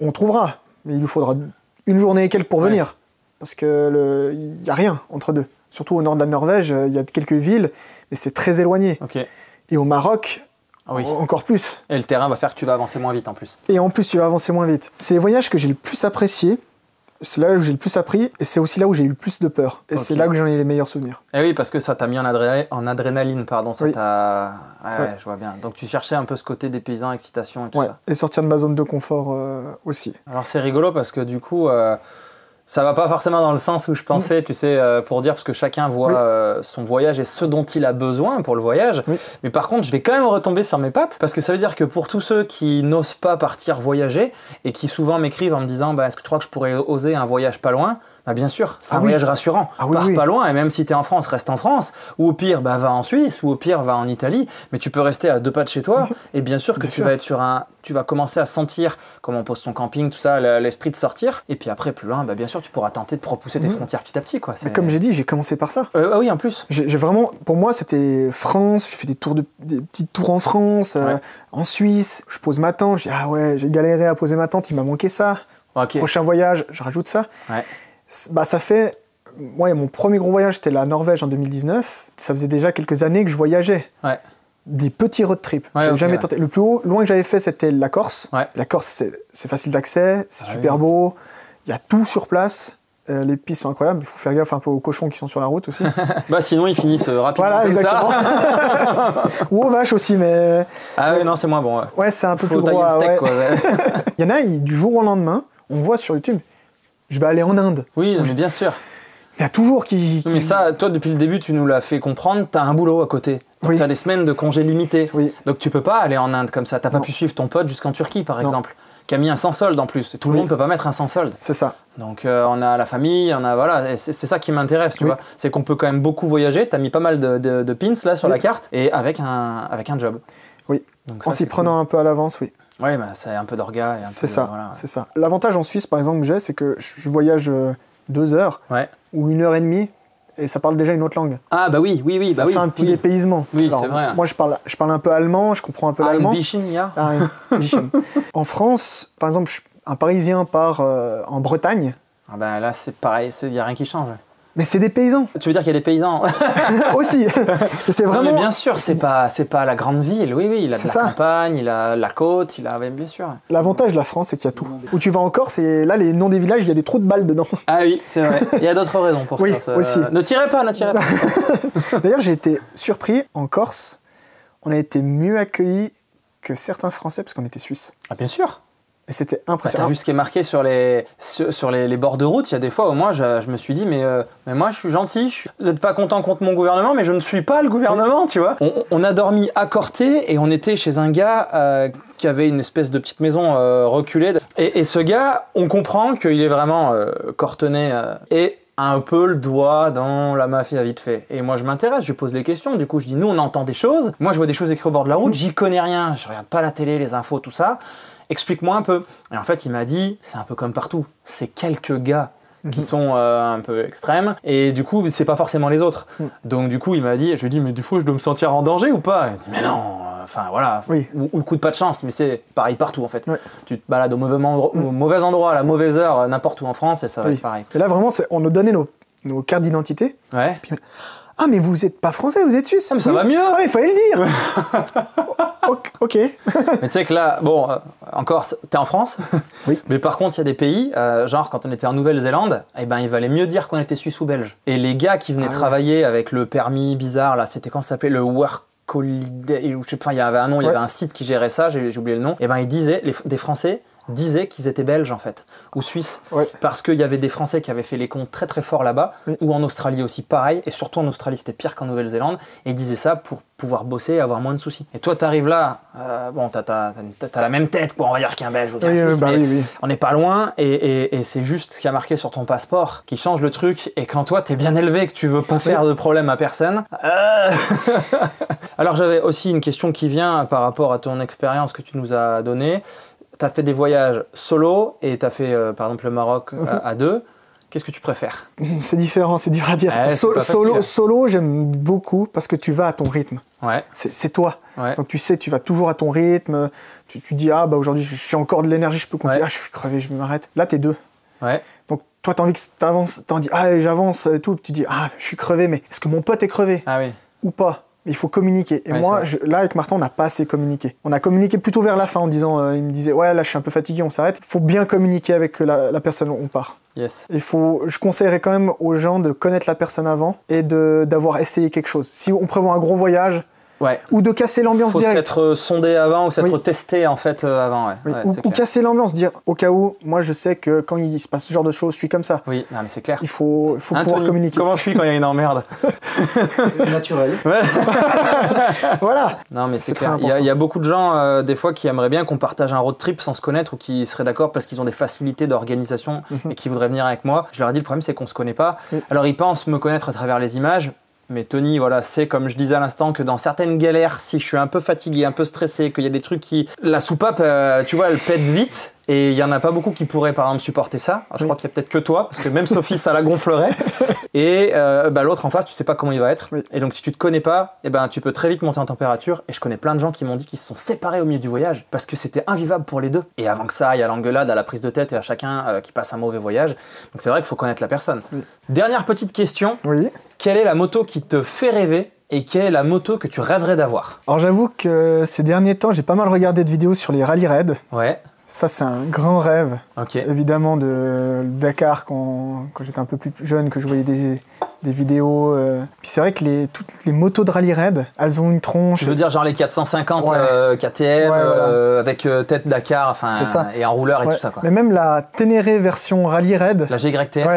on trouvera, mais il nous faudra une journée et quelques pour venir, parce que il n'y a rien entre deux. Surtout au nord de la Norvège, il y a quelques villes, mais c'est très éloigné. Et au Maroc, encore plus. Et le terrain va faire que tu vas avancer moins vite en plus. Et en plus, tu vas avancer moins vite. C'est les voyages que j'ai le plus appréciés. C'est là où j'ai le plus appris, et c'est aussi là où j'ai eu le plus de peur. Et c'est là que j'en ai les meilleurs souvenirs. Et oui, parce que ça t'a mis en adrénaline, pardon. Ça t'a... Ouais, je vois bien. Donc tu cherchais un peu ce côté des paysans, excitation et tout ça. Et sortir de ma zone de confort aussi. Alors c'est rigolo parce que du coup, ça va pas forcément dans le sens où je pensais, tu sais, pour dire, parce que chacun voit son voyage et ce dont il a besoin pour le voyage. Mais par contre, je vais quand même retomber sur mes pattes, parce que ça veut dire que pour tous ceux qui n'osent pas partir voyager et qui souvent m'écrivent en me disant est-ce que tu crois que je pourrais oser un voyage pas loin ? Bien sûr, c'est un voyage rassurant. Pars pas loin, et même si tu es en France, reste en France. Ou au pire, va en Suisse, ou au pire, va en Italie. Mais tu peux rester à 2 pas de chez toi. Et bien sûr que tu vas être tu vas commencer à sentir comment on pose son camping, tout ça, l'esprit de sortir. Et puis après, plus loin, bien sûr, tu pourras tenter de repousser tes frontières petit à petit. Quoi. Comme j'ai dit, j'ai commencé par ça. Oui, en plus. J'ai vraiment, pour moi, c'était France. J'ai fait des petits tours en France, en Suisse. Je pose ma tente. Je dis, j'ai galéré à poser ma tente, il m'a manqué ça. Prochain voyage, je rajoute ça. Ça fait... mon premier gros voyage, c'était la Norvège en 2019. Ça faisait déjà quelques années que je voyageais. Des petits road trips. J'avais jamais tenté. Le plus loin que j'avais fait, c'était la Corse. La Corse, c'est facile d'accès, c'est super beau. Il y a tout sur place. Les pistes sont incroyables. Il faut faire gaffe un peu aux cochons qui sont sur la route aussi. Sinon, ils finissent rapidement. Voilà, exactement. Ou aux vaches aussi, mais... oui, non, c'est moins bon. C'est un peu plus gros. Il y en a, du jour au lendemain, on voit sur YouTube, je vais aller en Inde. Oui, mais bien sûr. Il y a toujours qui... Mais ça, toi, depuis le début, tu nous l'as fait comprendre, t'as un boulot à côté. Tu as des semaines de congés limités. Donc tu peux pas aller en Inde comme ça. T'as pas pu suivre ton pote jusqu'en Turquie, par exemple, qui a mis un sans solde en plus. Tout le monde peut pas mettre un sans solde. C'est ça. Donc on a la famille, on a... Voilà, et c'est ça qui m'intéresse, tu vois. C'est qu'on peut quand même beaucoup voyager. T'as mis pas mal de pins là sur la carte, et avec un job. Oui, donc, en s'y prenant un peu à l'avance, Oui, c'est un peu d'orga. C'est ça, c'est ça. L'avantage en Suisse, par exemple, que j'ai, c'est que je voyage 2 heures ou 1 heure et demie, et ça parle déjà une autre langue. Oui. Ça fait un petit dépaysement. Oui, c'est vrai. Moi, je parle un peu allemand, je comprends un peu l'allemand. En France, par exemple, un Parisien part en Bretagne. Là, c'est pareil, il n'y a rien qui change. Mais c'est des paysans. Tu veux dire qu'il y a des paysans? Aussi. C'est vraiment... mais bien sûr, c'est pas la grande ville. Oui, il a de la campagne, il a la côte, bien sûr. L'avantage de la France, c'est qu'il y a tout. Où tu vas en Corse, et là, les noms des villages, il y a des trous de balles dedans. Ah oui, c'est vrai. Il y a d'autres raisons pour ça. Oui, aussi. Ne tirez pas. D'ailleurs, j'ai été surpris, en Corse, on a été mieux accueillis que certains Français, parce qu'on était Suisses. Ah, bien sûr. Et c'était impressionnant. T'as vu ce qui est marqué sur les bords de route? Il y a des fois où moi je me suis dit mais moi je suis gentil, vous n'êtes pas content contre mon gouvernement, mais je ne suis pas le gouvernement, tu vois. On a dormi à Corté et on était chez un gars qui avait une espèce de petite maison reculée. Et ce gars, on comprend qu'il est vraiment cortenay et un peu le doigt dans la mafia vite fait. Et moi je m'intéresse, je pose les questions, du coup je dis nous on entend des choses, moi je vois des choses écrites au bord de la route, j'y connais rien, je regarde pas la télé, les infos, tout ça. Explique-moi un peu. Et en fait, il m'a dit, c'est un peu comme partout. C'est quelques gars qui sont un peu extrêmes. Et du coup, c'est pas forcément les autres. Donc du coup, il m'a dit, je lui ai dit, mais du coup, je dois me sentir en danger ou pas? Il dit, mais non, enfin voilà. Ou le coup de pas de chance, mais c'est pareil partout en fait. Tu te balades au mauvais endroit, à la mauvaise heure, n'importe où en France, et ça va être pareil. Et là, vraiment, on nous donnait nos cartes d'identité. Puis, ah, mais vous êtes pas français, vous êtes suisse. Ah, mais ça va mieux. Ah, mais il fallait le dire. Ok. Mais tu sais que là, bon, encore, t'es en France? Oui. Mais par contre, il y a des pays, genre quand on était en Nouvelle-Zélande, eh ben, il valait mieux dire qu'on était suisse ou belge. Et les gars qui venaient travailler avec le permis bizarre, là, c'était quand ça s'appelait le Work Holiday, je sais pas, il y avait un nom, il y avait un site qui gérait ça, j'ai oublié le nom. Et ben, ils disaient, des Français disaient qu'ils étaient belges en fait, ou suisses, parce qu'il y avait des Français qui avaient fait les comptes très très forts là-bas, ou en Australie aussi pareil, et surtout en Australie c'était pire qu'en Nouvelle-Zélande, et ils disaient ça pour pouvoir bosser et avoir moins de soucis. Et toi t'arrives là, bon t'as la même tête quoi, on va dire qu'un belge ou qu'un suisse, mais on n'est pas loin, et c'est juste ce qui a marqué sur ton passeport qui change le truc, et quand toi t'es bien élevé, que tu veux pas faire de problème à personne... Alors j'avais aussi une question qui vient par rapport à ton expérience que tu nous as donnée. Tu as fait des voyages solo et tu as fait par exemple le Maroc à deux. Qu'est-ce que tu préfères? C'est différent, c'est dur à dire. Solo, j'aime beaucoup parce que tu vas à ton rythme. Ouais. C'est toi. Ouais. Donc tu sais, tu vas toujours à ton rythme. Tu dis, ah bah aujourd'hui j'ai encore de l'énergie, je peux continuer. Ah, je suis crevé, je m'arrête. Là, t'es deux. Ouais. Donc toi, t'as envie que t'avances. T'en dis, ah j'avance et tout. Tu dis, ah je suis crevé, mais est-ce que mon pote est crevé? Ah oui. Ou pas? Il faut communiquer. Et moi, là, avec Martin, on n'a pas assez communiqué. On a communiqué plutôt vers la fin en disant, il me disait, ouais, là, je suis un peu fatigué, on s'arrête. Il faut bien communiquer avec la personne où on part. Yes. Je conseillerais quand même aux gens de connaître la personne avant et d'avoir essayé quelque chose. Si on prévoit un gros voyage, ou de casser l'ambiance direct. Faut s'être sondé avant ou s'être testé en fait avant. Ou casser l'ambiance, dire au cas où, moi je sais que quand il se passe ce genre de choses, je suis comme ça. Oui, non, mais c'est clair. Il faut pouvoir communiquer. Comment je suis quand il y a une emmerde? Naturel. Voilà. Non mais c'est clair. Il y a beaucoup de gens des fois qui aimeraient bien qu'on partage un road trip sans se connaître ou qui seraient d'accord parce qu'ils ont des facilités d'organisation et qui voudraient venir avec moi. Je leur ai dit le problème c'est qu'on se connaît pas. Alors ils pensent me connaître à travers les images. Mais Tony, voilà, c'est comme je disais à l'instant que dans certaines galères, si je suis un peu fatigué, un peu stressé, qu'il y a des trucs qui... La soupape, tu vois, elle pète vite. Et il n'y en a pas beaucoup qui pourraient, par exemple, supporter ça. Alors, je crois qu'il y a peut-être que toi, parce que même Sophie, ça la gonflerait. Et l'autre en face, tu sais pas comment il va être. Et donc, si tu te connais pas, tu peux très vite monter en température. Et je connais plein de gens qui m'ont dit qu'ils se sont séparés au milieu du voyage parce que c'était invivable pour les deux. Et avant que ça, il y a l'engueulade, à la prise de tête et à chacun qui passe un mauvais voyage. Donc, c'est vrai qu'il faut connaître la personne. Dernière petite question. Quelle est la moto qui te fait rêver et quelle est la moto que tu rêverais d'avoir? Alors j'avoue que ces derniers temps, j'ai pas mal regardé de vidéos sur les rallye raids. Ouais. Ça, c'est un grand rêve. Évidemment, de Dakar, quand j'étais un peu plus jeune, que je voyais des vidéos. Puis c'est vrai que toutes les motos de rallye raid, elles ont une tronche. Je veux dire, genre les 450 KTM, avec tête Dakar, et un rouleur et tout ça, quoi. Mais même la Ténéré version rallye raid. La GYTM.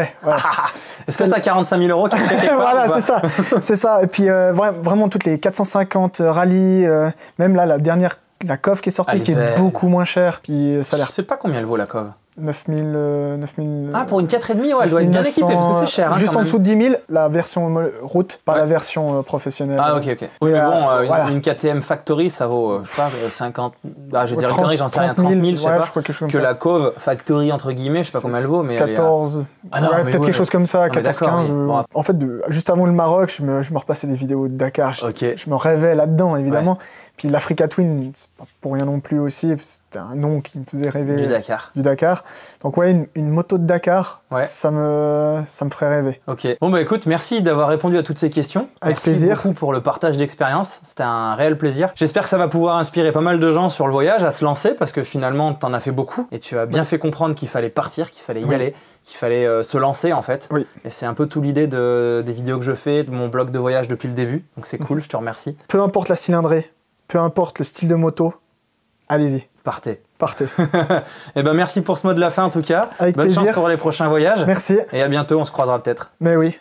Est-ce que t'as 45 000 € qui te fait quelque part? Voilà, c'est ça. C'est ça. Et puis, vraiment, toutes les 450 rallye, même là, la dernière. La Cove qui est sortie, qui est beaucoup moins chère. Puis ça a l'air. Je sais pas combien elle vaut la Cove. 9000. Ah, pour une 4,5, elle doit être bien équipée parce que c'est cher. Juste en dessous de 10 000, la version route, pas la version professionnelle. Ah, ok. Oui, mais bon, une KTM Factory, ça vaut, je sais pas, 50. Ah, je vais dire une connerie, j'en sais rien, 30 000, je sais pas. Que la Cove Factory, entre guillemets, je sais pas combien elle vaut, mais. 14. Peut-être quelque chose comme ça, 14-15. En fait, juste avant le Maroc, je me repassais des vidéos de Dakar. Je me rêvais là-dedans, évidemment. Puis l'Africa Twin, c'est pas pour rien non plus aussi, c'était un nom qui me faisait rêver. Du Dakar. Donc une moto de Dakar, ça me ferait rêver. Ok. Bon bah écoute, merci d'avoir répondu à toutes ces questions. Avec plaisir. Merci beaucoup pour le partage d'expérience, c'était un réel plaisir. J'espère que ça va pouvoir inspirer pas mal de gens sur le voyage à se lancer, parce que finalement t'en as fait beaucoup, et tu as bien fait comprendre qu'il fallait partir, qu'il fallait y aller, qu'il fallait se lancer en fait. Et c'est un peu tout l'idée des vidéos que je fais, de mon blog de voyage depuis le début, donc c'est cool, je te remercie. Peu importe la cylindrée, peu importe le style de moto, allez-y. Partez. Et ben merci pour ce mot de la fin en tout cas. Avec Bonne plaisir. chance pour les prochains voyages. Merci. Et à bientôt, on se croisera peut-être. Mais oui.